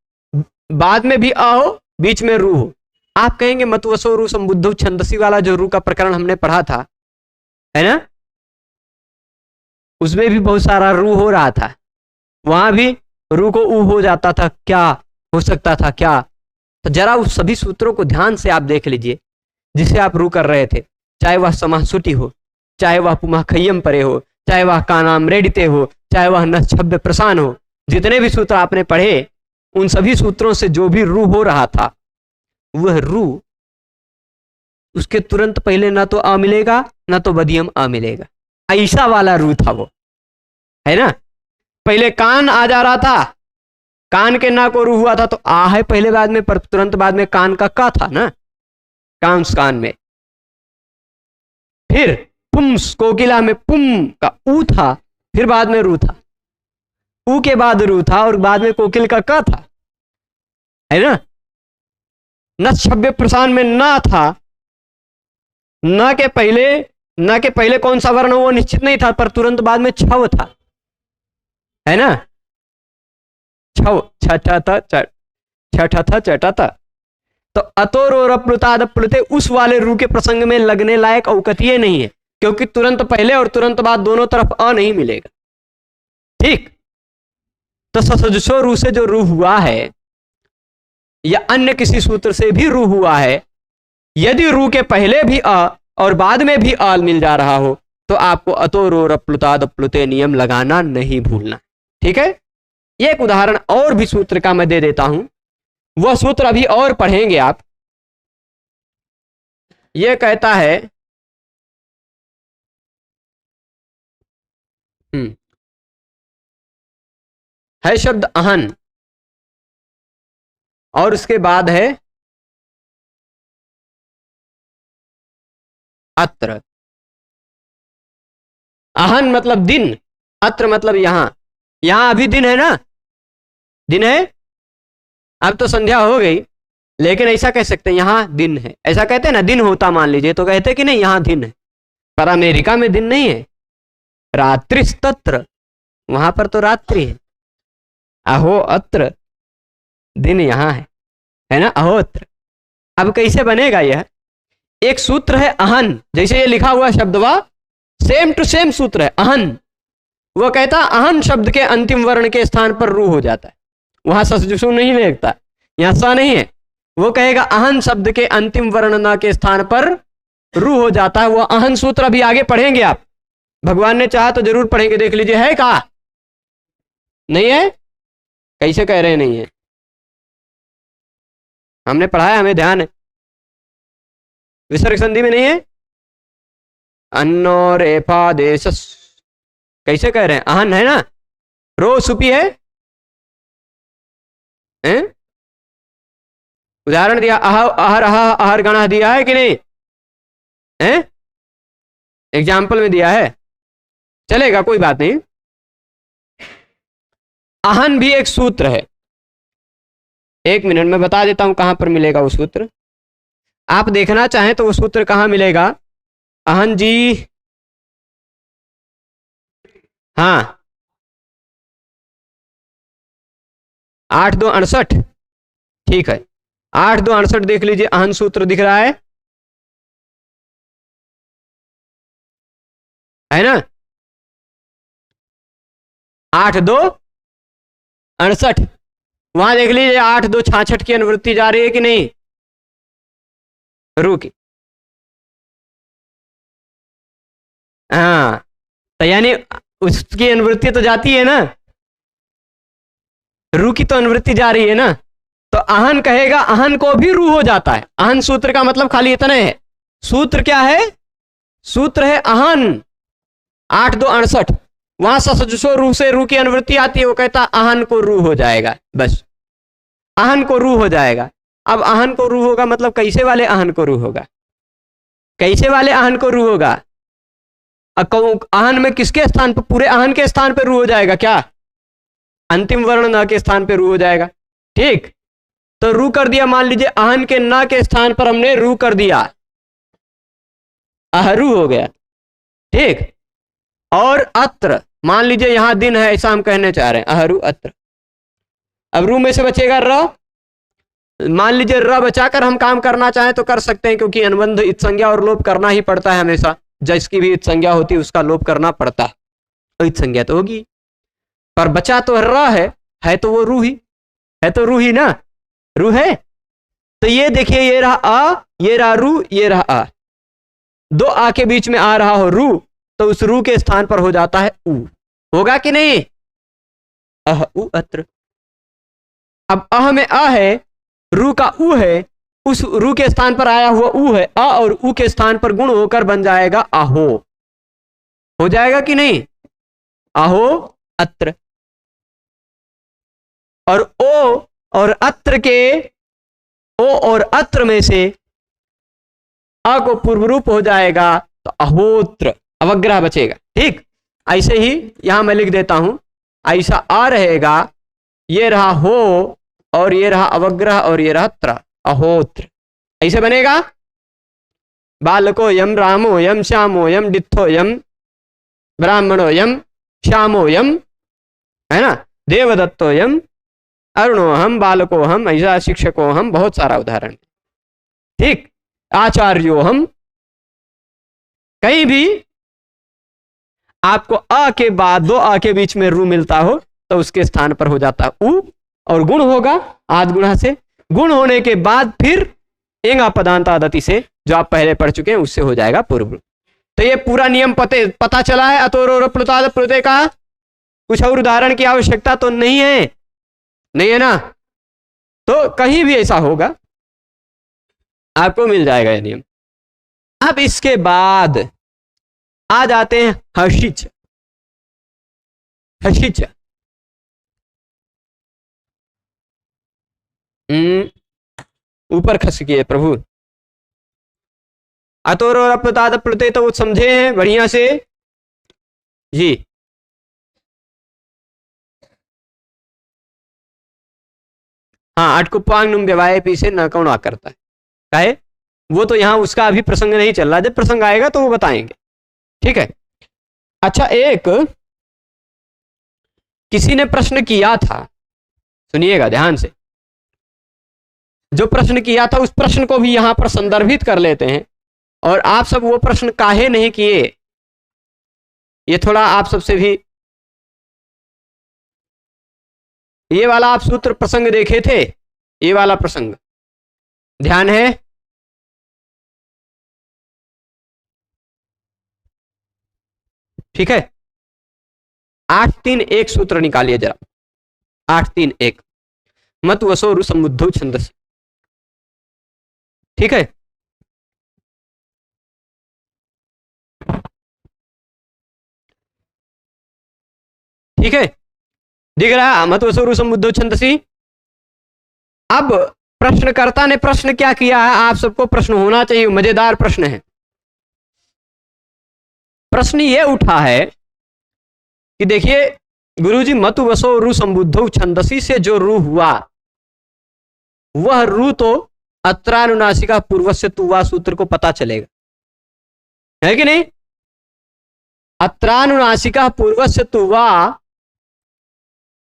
बाद में भी आ हो, बीच में रू हो। आप कहेंगे मतवसो रू संबुद्धो छंदसी वाला जो रू का प्रकरण हमने पढ़ा था, है ना, उसमें भी बहुत सारा रू हो रहा था, वहां भी रू को ऊ हो जाता था, क्या हो सकता था क्या। तो जरा उस सभी सूत्रों को ध्यान से आप देख लीजिए जिसे आप रू कर रहे थे, चाहे वह समासुटी हो, चाहे वह पुमाखय्यम परे हो, चाहे वह कानाम रेडिते हो, चाहे वह नच्छब्द प्रसान हो, जितने भी सूत्र आपने पढ़े उन सभी सूत्रों से जो भी रू हो रहा था वह रू उसके तुरंत पहले ना तो आ मिलेगा ना तो बदियम आ मिलेगा, ऐसा वाला रू था वो, है ना। पहले कान आ जा रहा था, कान के ना को रू हुआ था तो आ है पहले बाद में, पर तुरंत बाद में कान का का था ना, कांस कान में। फिर पुम्स कोकिला में पुम का ऊ था, फिर बाद में रू था, ऊ के बाद रू था और बाद में कोकिल का का था, है ना। न छब्बे प्रसान में ना था, न के पहले कौन सा वर्ण वो निश्चित नहीं था, पर तुरंत बाद में छव था, है ना, छव छठा था छठा था चटा था। तो अतोरोरप्लुताद प्लुते उस वाले रू के प्रसंग में लगने लायक औकतीय नहीं है, क्योंकि तुरंत पहले और तुरंत बाद दोनों तरफ अ नहीं मिलेगा। ठीक, तो ससजुषो रू से जो रू हुआ है या अन्य किसी सूत्र से भी रू हुआ है, यदि रू के पहले भी अ और बाद में भी अ मिल जा रहा हो तो आपको अतोरोरप्लुताद प्लुते नियम लगाना नहीं भूलना। ठीक है, एक उदाहरण और भी सूत्र का मैं दे देता हूं, वह सूत्र अभी और पढ़ेंगे आप। यह कहता है शब्द अहन और उसके बाद है अत्र। अहन मतलब दिन, अत्र मतलब यहां, यहां अभी दिन है ना, दिन है, अब तो संध्या हो गई, लेकिन ऐसा कह सकते हैं यहां दिन है, ऐसा कहते हैं ना, दिन होता मान लीजिए तो कहते कि नहीं यहां दिन है, पर अमेरिका में दिन नहीं है, रात्रिस्तत्र, वहां पर तो रात्रि है। अहो अत्र, दिन यहां है ना, अहोत्र। अब कैसे बनेगा यह, एक सूत्र है अहन, जैसे ये लिखा हुआ शब्द वा सेम टू सेम सूत्र है अहन, वह कहता अहन शब्द के अंतिम वर्ण के स्थान पर रू हो जाता है, वहां ससजुषु नहीं लगता, यहां सा नहीं है, वो कहेगा अहन शब्द के अंतिम वर्ण न के स्थान पर रू हो जाता है। वो अहन सूत्र अभी आगे पढ़ेंगे आप, भगवान ने चाहा तो जरूर पढ़ेंगे, देख लीजिए है कहा, नहीं है, कैसे कह रहे नहीं है, हमने पढ़ा है, हमें ध्यान है, विसर्ग संधि में नहीं है, अन्नो रेफा देश, कैसे कह रहे हैं, अहन है ना, रो सुपी है, हैं? उदाहरण दिया, अहर अहर गणा दिया है कि नहीं, हैं? एग्जाम्पल में दिया है, चलेगा कोई बात नहीं। अहन भी एक सूत्र है, एक मिनट में बता देता हूं कहां पर मिलेगा वो सूत्र। आप देखना चाहें तो वो सूत्र कहाँ मिलेगा? अहन जी, हाँ, 8×2=68। ठीक है, 8×2=68 देख लीजिए, अहन सूत्र दिख रहा है ना? 8×2=68, वहां देख लीजिए 8×2=66 की अनुवृत्ति जा रही है कि नहीं? रू की, हाँ, तो यानी उसकी अनुवृत्ति तो जाती है ना, रू की तो अनुवृत्ति जा रही है ना, तो अहन कहेगा, अहन को भी रू हो जाता है। अहन सूत्र का मतलब खाली इतना है। सूत्र क्या है? सूत्र है अहन 8×2=68, वहां ससजुसो रू से रू की अनुवृत्ति आती है, वो कहता अहन को रू हो जाएगा, बस अहन को रू हो जाएगा। अब अहन को रू होगा मतलब कैसे वाले अहन को रू होगा? कैसे वाले अहन को रू होगा? अहन में किसके स्थान पर? पूरे अहन के स्थान पर रू हो जाएगा क्या? अंतिम वर्ण न के स्थान पर रू हो जाएगा। ठीक, तो रू कर दिया, मान लीजिए अहन के न के स्थान पर हमने रू कर दिया, अहरू हो गया। ठीक, और अत्र, मान लीजिए यहां दिन है, ऐसा हम कहने चाह रहे हैं, अहरू अत्र। अब रू में से बचेगा र, मान लीजिए र बचाकर हम काम करना चाहें तो कर सकते हैं, क्योंकि अनुबंध इत संज्ञा और लोप करना ही पड़ता है हमेशा, जिसकी भी इत संज्ञा होती है उसका लोप करना पड़ता है, तो इत संज्ञा तो होगी, पर बचा तो र है तो वो रू ही है, तो रू ही ना, रू है। तो ये देखिए, ये रहा आ, ये रहा रू, ये रहा आ, दो आ के बीच में आ रहा हो रू, तो उस रू के स्थान पर हो जाता है ऊ, होगा कि नहीं? अह उ अत्र। अब अह में अ है, रू का ऊ है, उस रू के स्थान पर आया हुआ ऊ है, अ और ऊ के स्थान पर गुण होकर बन जाएगा आहो, हो जाएगा कि नहीं? आहो अत्र। और ओ और अत्र के, ओ और अत्र में से अ को पूर्व रूप हो जाएगा तो अहोत्र, अवग्रह बचेगा। ठीक, ऐसे ही यहां मैं लिख देता हूं, ऐसा आ रहेगा, ये रहा हो और ये रहा अवग्रह और ये रहा त्र, अहोत्र, ऐसे बनेगा। बालको यम रामो यम श्यामो यम डित्थो यम ब्राह्मणो यम श्यामो यम, है ना, देवदत्तो यम अरुणो हम, बालको हम, ऐसा शिक्षको हम, बहुत सारा उदाहरण। ठीक, आचार्यो हम, कहीं भी आपको अ के बाद दो अ के बीच में रू मिलता हो तो उसके स्थान पर हो जाता है ऊ, और गुण होगा आद गुणा से, गुण होने के बाद फिर एंगा पदांतादति से, जो आप पहले पढ़ चुके हैं, उससे हो जाएगा पूर्व। तो ये पूरा नियम पता चला है अतोरो प्लुताद प्लुते का। कुछ और उदाहरण की आवश्यकता तो नहीं है, नहीं है ना? तो कहीं भी ऐसा होगा आपको मिल जाएगा ये नियम। अब इसके बाद आ जाते हैं हर्षिच। हर्षिच ऊपर खसकिए प्रभु। अतोरो प्रताद प्रते तो समझे हैं बढ़िया से जी। हाँ, अटकुपांग नुम व्यवाय पी से न कौन आ करता है, काहे वो तो यहां उसका अभी प्रसंग नहीं चल रहा, जब प्रसंग आएगा तो वो बताएंगे। ठीक है, अच्छा, एक किसी ने प्रश्न किया था, सुनिएगा ध्यान से, जो प्रश्न किया था उस प्रश्न को भी यहां पर संदर्भित कर लेते हैं, और आप सब वो प्रश्न काहे नहीं किए, ये थोड़ा आप सबसे भी, ये वाला आप सूत्र प्रसंग देखे थे, ये वाला प्रसंग ध्यान है? ठीक है, 8-3-1 सूत्र निकालिए जरा, 8-3-1 मत वसो समुद्धो छंदस। ठीक है, ठीक है, दिख रहा है मत वसो समुद्धो छंदसी। अब प्रश्नकर्ता ने प्रश्न क्या किया है, आप सबको प्रश्न होना चाहिए, मजेदार प्रश्न है। प्रश्न ये उठा है कि देखिए गुरुजी, मतु वसो रु संबुद्धो छंदसी से जो रू हुआ, वह रू तो अत्रानुनासिका पूर्वस्य तुवा सूत्र को पता चलेगा, है कि नहीं? अत्रानुनासिका पूर्वस्य तुवा,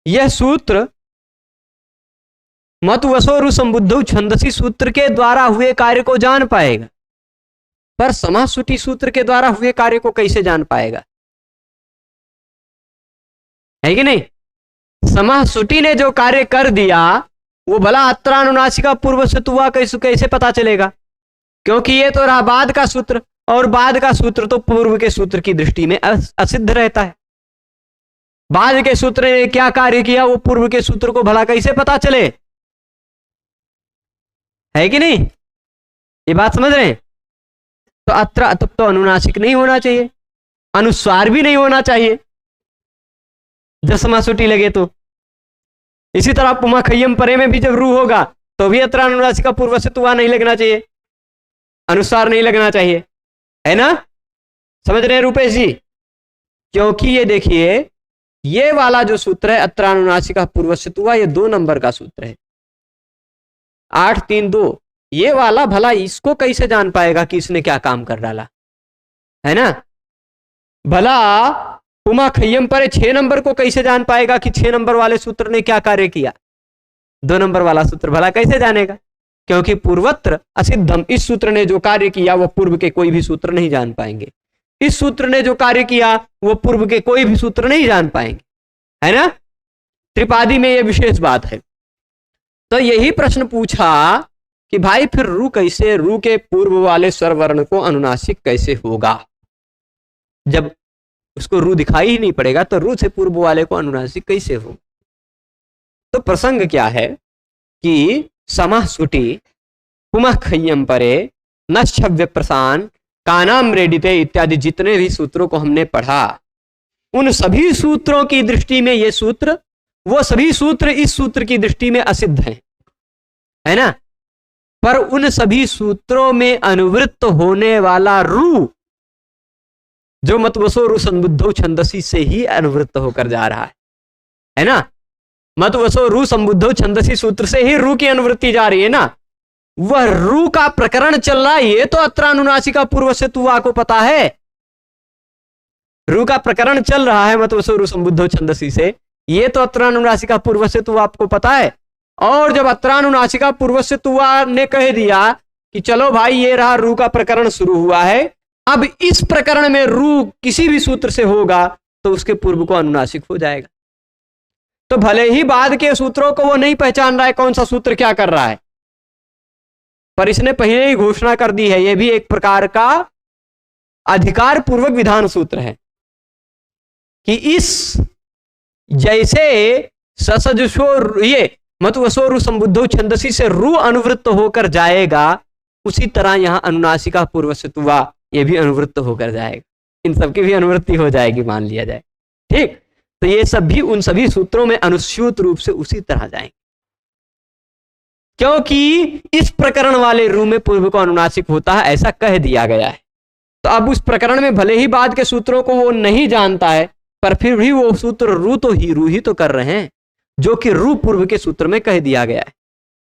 यह सूत्र मत वसोरु संबुद्धौ छंदसी सूत्र के द्वारा हुए कार्य को जान पाएगा, पर समासुटी सूत्र के द्वारा हुए कार्य को कैसे जान पाएगा? है कि नहीं? समासुटी ने जो कार्य कर दिया वो भला अत्रानुनासिका पूर्व से तुवा कैसे पता चलेगा? क्योंकि ये तो रहा बाद का सूत्र, और बाद का सूत्र तो पूर्व के सूत्र की दृष्टि में असिद्ध रहता है। बाद के सूत्र ने क्या कार्य किया वो पूर्व के सूत्र को भला कैसे पता चले? है कि नहीं? ये बात समझ रहे हैं? तो अत्र तब तो अनुनासिक नहीं होना चाहिए, अनुस्वार भी नहीं होना चाहिए जब समासुटी लगे तो। इसी तरह पुमा खय्यम परे में भी जब रू होगा तो भी अत्रानुनासिका पूर्व से तुवा नहीं लगना चाहिए, अनुस्वार नहीं लगना चाहिए, है ना? समझ रहे हैं रूपेश जी? क्योंकि ये देखिए, ये वाला जो सूत्र है अत्रानुनासिका पूर्व से तुवा, ये 2 नंबर का सूत्र है, 8-3-2। ये वाला भला इसको कैसे जान पाएगा कि इसने क्या काम कर डाला, है ना? भला पुमा खय्यम परे 6 नंबर को कैसे जान पाएगा कि 6 नंबर वाले सूत्र ने क्या कार्य किया? 2 नंबर वाला सूत्र भला कैसे जानेगा? क्योंकि पूर्वत्र असिद्धम, इस सूत्र ने जो कार्य किया वो पूर्व के कोई भी सूत्र नहीं जान पाएंगे, इस सूत्र ने जो कार्य किया वो पूर्व के कोई भी सूत्र नहीं जान पाएंगे, है ना? त्रिपादी में यह विशेष बात है। तो यही प्रश्न पूछा कि भाई फिर रू कैसे, रू के पूर्व वाले स्वर वर्ण को अनुनासिक कैसे होगा? जब उसको रू दिखाई ही नहीं पड़ेगा तो रू से पूर्व वाले को अनुनासिक कैसे होगा? तो प्रसंग क्या है कि समासुटी पुमः खय्यम परे नश्छव्य प्रसान कानाम रेडिते इत्यादि जितने भी सूत्रों को हमने पढ़ा, उन सभी सूत्रों की दृष्टि में ये सूत्र, वो सभी सूत्र इस सूत्र की दृष्टि में असिद्ध हैं, है ना? पर उन सभी सूत्रों में अनुवृत्त होने वाला रू, जो मतवसो रु संबुद्धौ छंदसी से ही अनुवृत्त होकर जा रहा है ना? मतवसो रु संबुद्धौ छंदसी सूत्र से ही रू की अनुवृत्ति जा रही है ना? वह रू का प्रकरण चल रहा है, ये तो अत्रानुनासिका पूर्व से तुवा को पता है। रू का प्रकरण चल रहा है मतवसो रु संबुद्धौ छंदसी से, ये तो अत्रानुनासिका पूर्व से तुवा आपको पता है। और जब अत्रानुनासिका पूर्व से तुवा ने कह दिया कि चलो भाई ये रहा रू का प्रकरण शुरू हुआ है, अब इस प्रकरण में रू किसी भी सूत्र से होगा तो उसके पूर्व को अनुनासिक हो जाएगा। तो भले ही बाद के सूत्रों को वो नहीं पहचान रहा है कौन सा सूत्र क्या कर रहा है, पर इसने पहले ही घोषणा कर दी है, यह भी एक प्रकार का अधिकार पूर्वक विधान सूत्र है कि इस जैसे ससजुषो ये मतवसो रु संबुद्धौ छंदसी से रू अनुवृत्त होकर जाएगा, उसी तरह यहां अनुनासिका पूर्व से तुवा ये भी अनुवृत्त होकर जाएगा, इन सबकी भी अनुवृत्ति हो जाएगी मान लिया जाए, ठीक? तो ये सब भी उन सभी सूत्रों में अनुस्यूत रूप से उसी तरह जाएंगे, क्योंकि इस प्रकरण वाले रू में पूर्व को अनुनासिक होता है ऐसा कह दिया गया है। तो अब उस प्रकरण में भले ही बाद के सूत्रों को वो नहीं जानता है, पर फिर भी वो सूत्र रू ही तो कर रहे हैं, जो कि रू पूर्व के सूत्र में कह दिया गया है।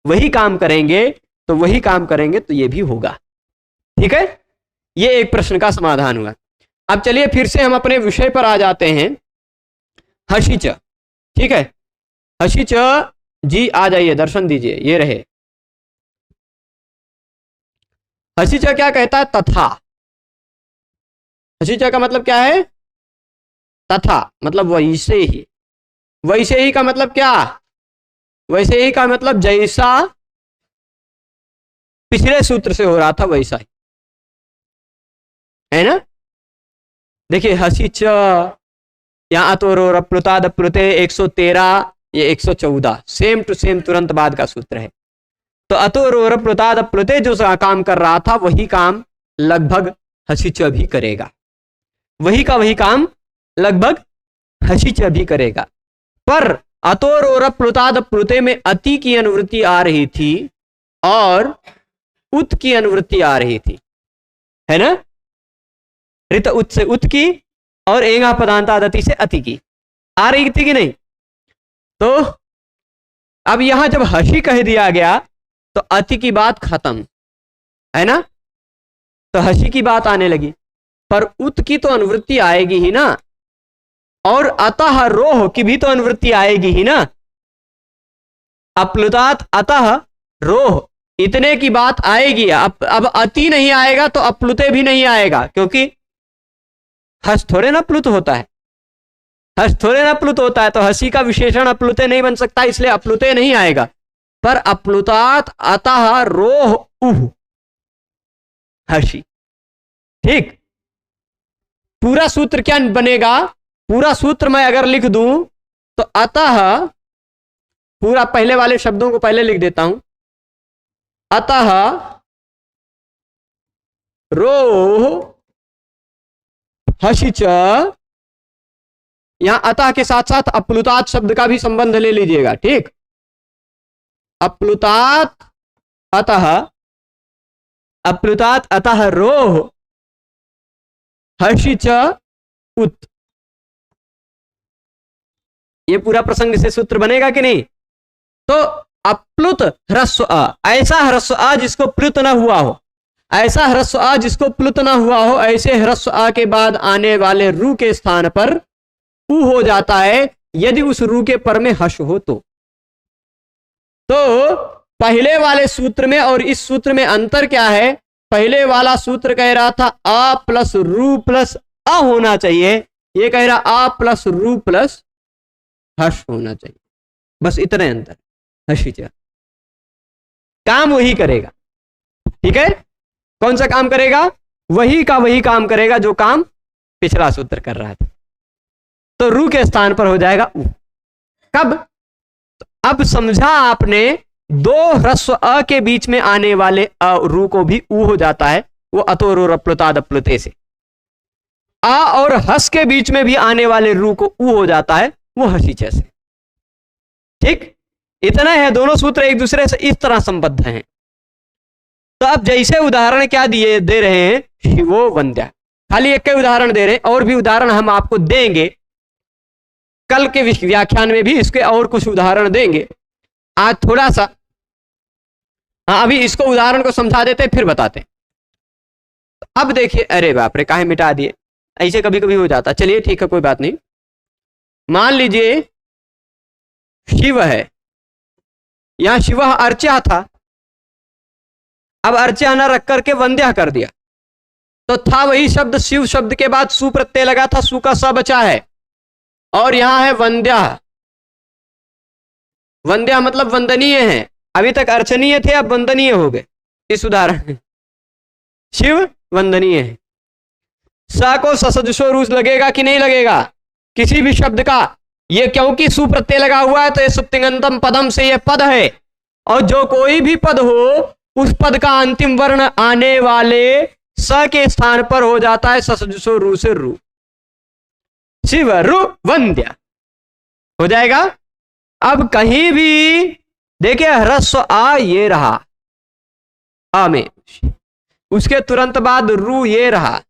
वही काम करेंगे तो ये भी होगा, ठीक है? ये एक प्रश्न का समाधान हुआ। अब चलिए फिर से हम अपने विषय पर आ जाते हैं, हशिच, ठीक है? हशिच जी आ जाइए, दर्शन दीजिए, ये रहे। हशिच क्या कहता है? तथा। हशिच का मतलब क्या है? तथा, मतलब वैसे ही। वैसे ही का मतलब क्या? वैसे ही का मतलब जैसा पिछले सूत्र से हो रहा था वैसा ही, है ना? देखिए हसिच, यहां तो रप्लुताद प्लुते 113, ये 114 सेम टू सेम तुरंत बाद का सूत्र है। तो अतोरोर प्लुताद प्लुते जो काम कर रहा था वही काम लगभग हसिच भी करेगा, वही का वही काम लगभग हसिच भी करेगा। पर अतोरोर प्लुताद प्लुते में अति की अनुवृत्ति आ रही थी और उत की अनुवृत्ति आ रही थी, है ना? ऋत उत से उत की और एंगा पदांतादति से अति की आ रही थी कि नहीं? तो अब यहां जब हसी कह दिया गया तो अति की बात खत्म, है ना, तो हसी की बात आने लगी। पर उत की तो अनुवृत्ति आएगी ही ना, और अतः रोह की भी तो अनुवृत्ति आएगी ही ना। अप्लुतात् अतः रोह, इतने की बात आएगी। अब अति नहीं आएगा तो अप्लुते भी नहीं आएगा, क्योंकि हस थोड़े ना प्लुत होता है, हस थोड़े ना प्लुत होता है, तो हसी का विशेषण अप्लुते नहीं बन सकता, इसलिए अप्लुते नहीं आएगा। पर अप्लुतात् अतः रोह उह हसी। ठीक, पूरा सूत्र क्या बनेगा? पूरा सूत्र मैं अगर लिख दूं तो अतः, पूरा पहले वाले शब्दों को पहले लिख देता हूं, अतः रोह हसी च, यहां अतः के साथ साथ अप्लुतात् शब्द का भी संबंध ले लीजिएगा। ठीक, अप्लुतात् अतः, अप्लुतात् अतः रोह हसी च उत, ये पूरा प्रसंग से सूत्र बनेगा कि नहीं? तो अप्लुत ह्रस्व अ, ऐसा ह्रस्व अ जिसको प्लुत न हुआ हो, ऐसा ह्रस्व अ जिसको प्लुत न हुआ हो, ऐसे ह्रस्व अ के बाद आने वाले रू के स्थान पर उ हो जाता है, यदि उस रू के पर में हश हो तो पहले वाले सूत्र में और इस सूत्र में अंतर क्या है? पहले वाला सूत्र कह रहा था अ प्लस रू प्लस अ होना चाहिए, ये कह रहा अ प्लस रू प्लस हर्ष होना चाहिए, बस इतने अंतर। हर्षिचा काम वही करेगा। ठीक है, कौन सा काम करेगा? वही का वही काम करेगा जो काम पिछला सूत्र कर रहा था। तो रू के स्थान पर हो जाएगा उ। कब? अब समझा आपने, दो ह्रस्व अ के बीच में आने वाले अ रू को भी उ हो जाता है, वो अतो रो अप्लुताद अप्लुते से। आ और हस के बीच में भी आने वाले रू को उ हो जाता है, वो हसीचे से। ठीक, इतना है, दोनों सूत्र एक दूसरे से इस तरह संबद्ध हैं। तो अब जैसे उदाहरण क्या दिए दे रहे हैं, शिवो वंद्या, खाली एक के उदाहरण दे रहे हैं, और भी उदाहरण हम आपको देंगे कल के व्याख्यान में भी, इसके और कुछ उदाहरण देंगे। आज थोड़ा सा अभी इसको उदाहरण को समझा देते फिर बताते। अब देखिए, अरे बाप रे काहे मिटा दिए, ऐसे कभी कभी हो जाता। चलिए ठीक है, कोई बात नहीं। मान लीजिए शिव है, यहां शिव अर्चा था, अब अर्चा न रख करके वंद्या कर दिया, तो था वही शब्द, शिव शब्द के बाद सु प्रत्यय लगा था, सु का स बचा है, और यहां है वंद्या। वंद्या मतलब वंदनीय है, अभी तक अर्चनीय थे, अब वंदनीय हो गए। इस उदाहरण शिव वंदनीय है। स को ससजुषो रूस लगेगा कि नहीं लगेगा किसी भी शब्द का? ये क्योंकि सु प्रत्यय लगा हुआ है तो ये सुप्तिंगंतम पदम से ये पद है, और जो कोई भी पद हो उस पद का अंतिम वर्ण आने वाले स के स्थान पर हो जाता है ससजुषो रू से रू। शिव रु वंद्या हो जाएगा। अब कहीं भी देखिए ह्रस्व आ ये रहा, आ में, उसके तुरंत बाद रू ये रहा,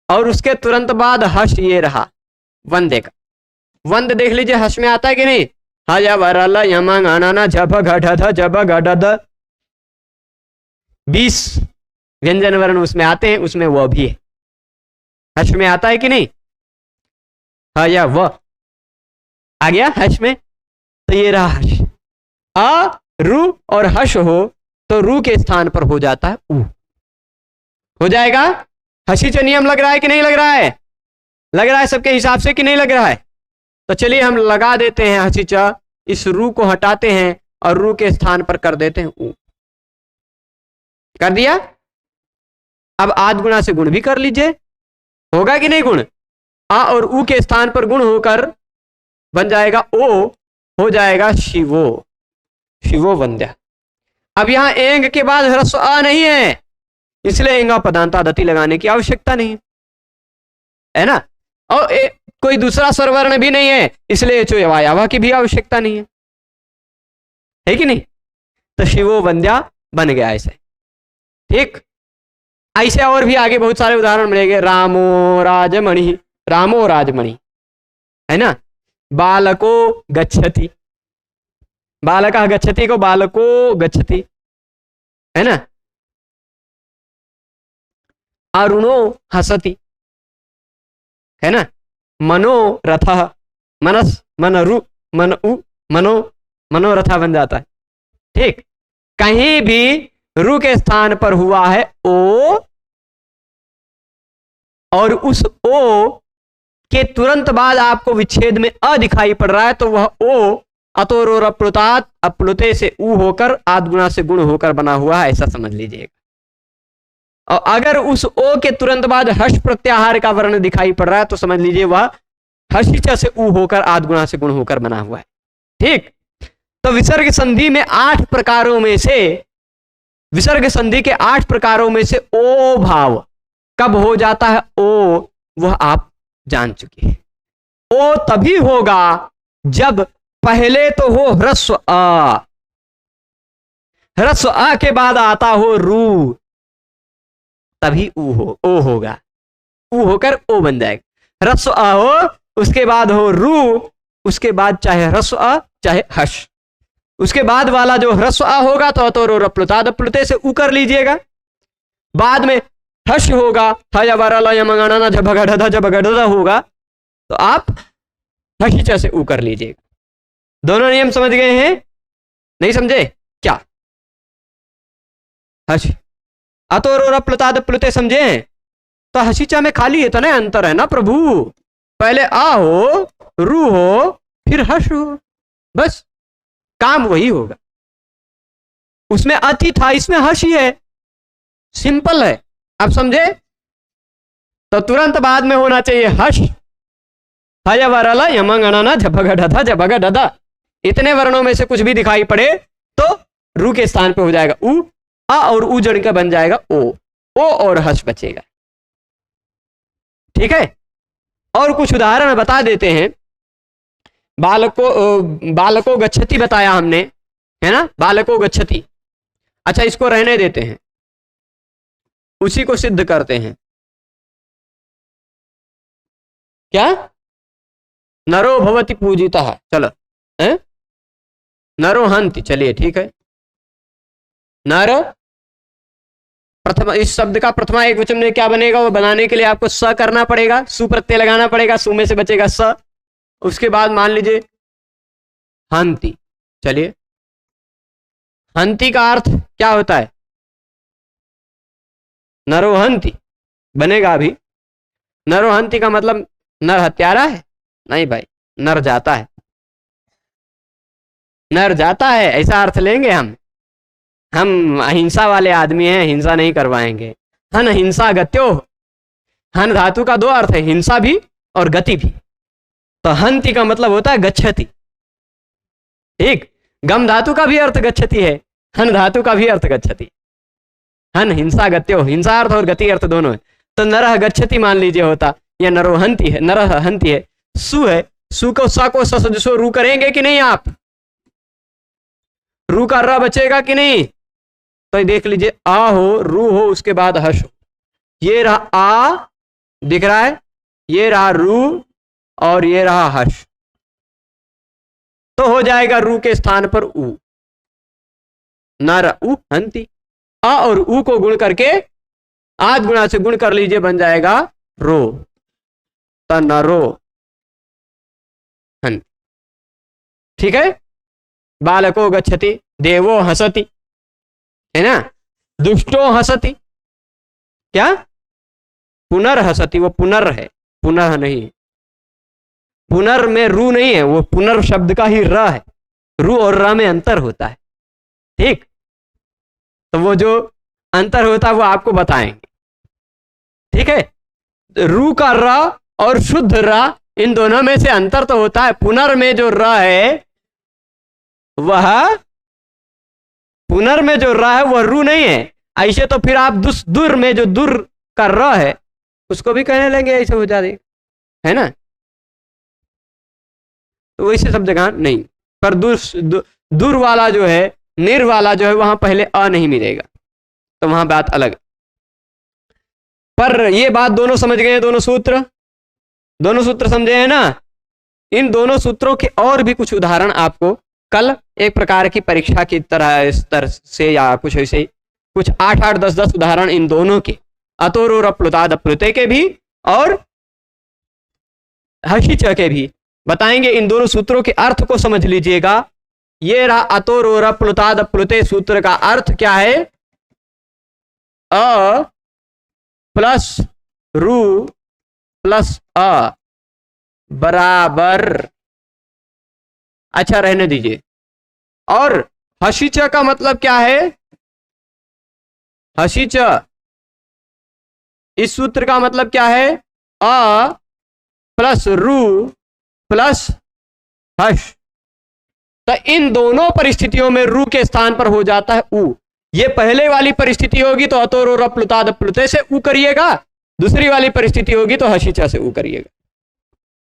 और उसके तुरंत बाद हश ये रहा, वंदे का। वंद देख लीजिए हश में आता है कि नहीं? हज वरल यमंग अनना झप घट जब घट, 20 व्यंजन वर्ण उसमें आते हैं, उसमें वह भी है, हश में आता है कि नहीं? या व आ गया हश में, तो ये रहा हश। आ रू और हश हो तो रू के स्थान पर हो जाता है उ, हो जाएगा। हसी च नियम लग रहा है कि नहीं लग रहा है? लग रहा है सबके हिसाब से कि नहीं लग रहा है? तो चलिए हम लगा देते हैं हसी च, इस रू को हटाते हैं और रू के स्थान पर कर देते हैं उ। कर दिया। अब आद गुणा से गुण भी कर लीजिए, होगा कि नहीं गुण? आ और उ के स्थान पर गुण होकर बन जाएगा ओ, हो जाएगा शिवो, शिवो वंद्या। अब यहां एंग के बाद ह्रस्व आ नहीं है, इसलिए एंगा पदांतादति लगाने की आवश्यकता नहीं है ना, और कोई दूसरा स्वरवर्ण भी नहीं है, इसलिए चोयवायावा की भी आवश्यकता नहीं है कि नहीं? तो शिवो वंद्या बन गया ऐसे। ठीक, ऐसे और भी आगे बहुत सारे उदाहरण मिलेंगे। रामो राजमणि, रामो राजमणि है ना। बालको गच्छति, बालकः गच्छति को बालको गच्छति, है ना। अरुणो हसति, है ना। मनोरथ, मनस मनरु मनउ मनो मनोरथा बन जाता है। ठीक, कहीं भी रु के स्थान पर हुआ है ओ, और उस ओ के तुरंत बाद आपको विच्छेद में अ दिखाई पड़ रहा है, तो वह ओ अतोरोर अप्लुतात, अप्लुते से ऊ होकर आद गुणा से गुण होकर बना हुआ है, ऐसा समझ लीजिएगा। और अगर उस ओ के तुरंत बाद हर्ष प्रत्याहार का वर्ण दिखाई पड़ रहा है, तो समझ लीजिए वह हर्षिचा से ऊ होकर आद गुणा से गुण होकर बना हुआ है। ठीक, तो विसर्ग संधि में 8 प्रकारों में से, विसर्ग संधि के 8 प्रकारों में से ओ भाव कब हो जाता है, ओ, वह आप जान चुके हैं। ओ तभी होगा जब पहले तो हो ह्रस्व अ, ह्रस्व अ के बाद आता हो रू, तभी ऊ हो, ओ होगा, ऊ होकर ओ बन जाएगा। ह्रस्व अ हो, उसके बाद हो रू, उसके बाद चाहे ह्रस्व अ चाहे हर्ष, उसके बाद वाला जो ह्रस्व अ होगा तो अतोरो रप्लुताद, प्लुते से ऊ कर लीजिएगा। बाद में हर्ष होगा, होगा, तो आप हर्षिचा से ऊ कर लीजिएगा। दोनों नियम समझ गए हैं? नहीं समझे क्या? हर्ष अतोरो प्लुताद प्लुते समझे हैं? तो हर्षिचा में खाली इतना अंतर है ना प्रभु, पहले आ हो, रू हो, फिर हर्ष हो, बस काम वही होगा। उसमें अति था, इसमें हर्ष ही है, सिंपल है। आप समझे? तो तुरंत बाद में होना चाहिए हर्ष, हयवरल यमंगणना झपगढ़ झपगढ़, इतने वर्णों में से कुछ भी दिखाई पड़े तो रू के स्थान पे हो जाएगा ऊ, आ और ऊ जड़ का बन जाएगा ओ और हर्ष बचेगा। ठीक है, और कुछ उदाहरण बता देते हैं। बालको गच्छति बताया हमने, है ना, बालको गच्छति। अच्छा, इसको रहने देते हैं, उसी को सिद्ध करते हैं। क्या? नरो भवति पूजितः, चलो, है नरो हंति, चलिए ठीक है। नर प्रथम, इस शब्द का प्रथमा एक वचन में क्या बनेगा, वो बनाने के लिए आपको स करना पड़ेगा, सु प्रत्यय लगाना पड़ेगा, सु में से बचेगा स। उसके बाद मान लीजिए हंति, चलिए, हंति का अर्थ क्या होता है? नरोहंति बनेगा अभी। नरोहंति का मतलब नर हत्यारा है? नहीं भाई, नर जाता है, नर जाता है, ऐसा अर्थ लेंगे हम अहिंसा वाले आदमी हैं, हिंसा नहीं करवाएंगे। हन हिंसा गत्यो, हन धातु का 2 अर्थ है, हिंसा भी और गति भी। तो हंति का मतलब होता है गच्छति। ठीक, गम धातु का भी अर्थ गच्छति है, हन धातु का भी अर्थ गच्छति। हन हिंसा गत्यो, हिंसा अर्थ और गति अर्थ दोनों है। तो नरह गच्छति मान लीजिए होता, या नरोहंति है, नरह हंति है। सु है, सु को सा को सो रू करेंगे कि नहीं आप? रू का र बचेगा कि नहीं? तो देख लीजिए, आ हो, रू हो, उसके बाद हर्ष हो। ये रहा आ, दिख रहा है, ये रहा रू, और ये रहा हर्ष, तो हो जाएगा रू के स्थान पर ऊ, नर उ हंति। आ और ऊ को गुण करके आद गुणा से गुण कर लीजिए, बन जाएगा रो, तनरो हंति। ठीक है, बालको गच्छति, देवो हसति, है ना, दुष्टो हसति, क्या? पुनर्हसति, वो पुनर है, पुनः नहीं, पुनर में रू नहीं है, वो पुनर शब्द का ही र है, रू और र में अंतर होता है। ठीक, तो वो जो अंतर होता है वो आपको बताएंगे। ठीक है, रू का र और शुद्ध र, इन दोनों में से अंतर तो होता है। पुनर में जो र है वह, पुनर में जो र है वह रू नहीं है। ऐसे तो फिर आप दुर में जो दुर का र है उसको भी कहने लेंगे, ऐसे हो जाए, है ना। तो वैसे सब जगह नहीं, पर दूर वाला जो है, निर वाला जो है, वहां पहले अ नहीं मिलेगा, तो वहां बात अलग। पर ये बात दोनों समझ गए, दोनों सूत्र समझे हैं ना। इन दोनों सूत्रों के और भी कुछ उदाहरण आपको कल एक प्रकार की परीक्षा की तरह, इस तरह से या कुछ ऐसे कुछ 8-8, 10-10 उदाहरण इन दोनों के, अतोरो रप्लुताद प्लुते के भी और हशिच के भी बताएंगे। इन दोनों सूत्रों के अर्थ को समझ लीजिएगा। ये रहा अतोरो रप्लुताद प्लुते सूत्र का अर्थ क्या है? अ प्लस रू प्लस अ बराबर, अच्छा रहने दीजिए। और हशिच का मतलब क्या है? हशिच, इस सूत्र का मतलब क्या है? अ प्लस रू प्लस हश। तो इन दोनों परिस्थितियों में रू के स्थान पर हो जाता है उ। ये पहले वाली परिस्थिति होगी तो अतोरो रप्लुताद प्लुते से उ करिएगा, दूसरी वाली परिस्थिति होगी तो हशिचा से उ करिएगा।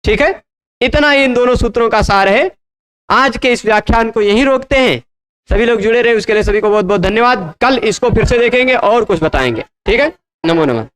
ठीक है, इतना इन दोनों सूत्रों का सार है। आज के इस व्याख्यान को यहीं रोकते हैं। सभी लोग जुड़े रहे, उसके लिए सभी को बहुत बहुत धन्यवाद। कल इसको फिर से देखेंगे और कुछ बताएंगे। ठीक है, नमो नमः।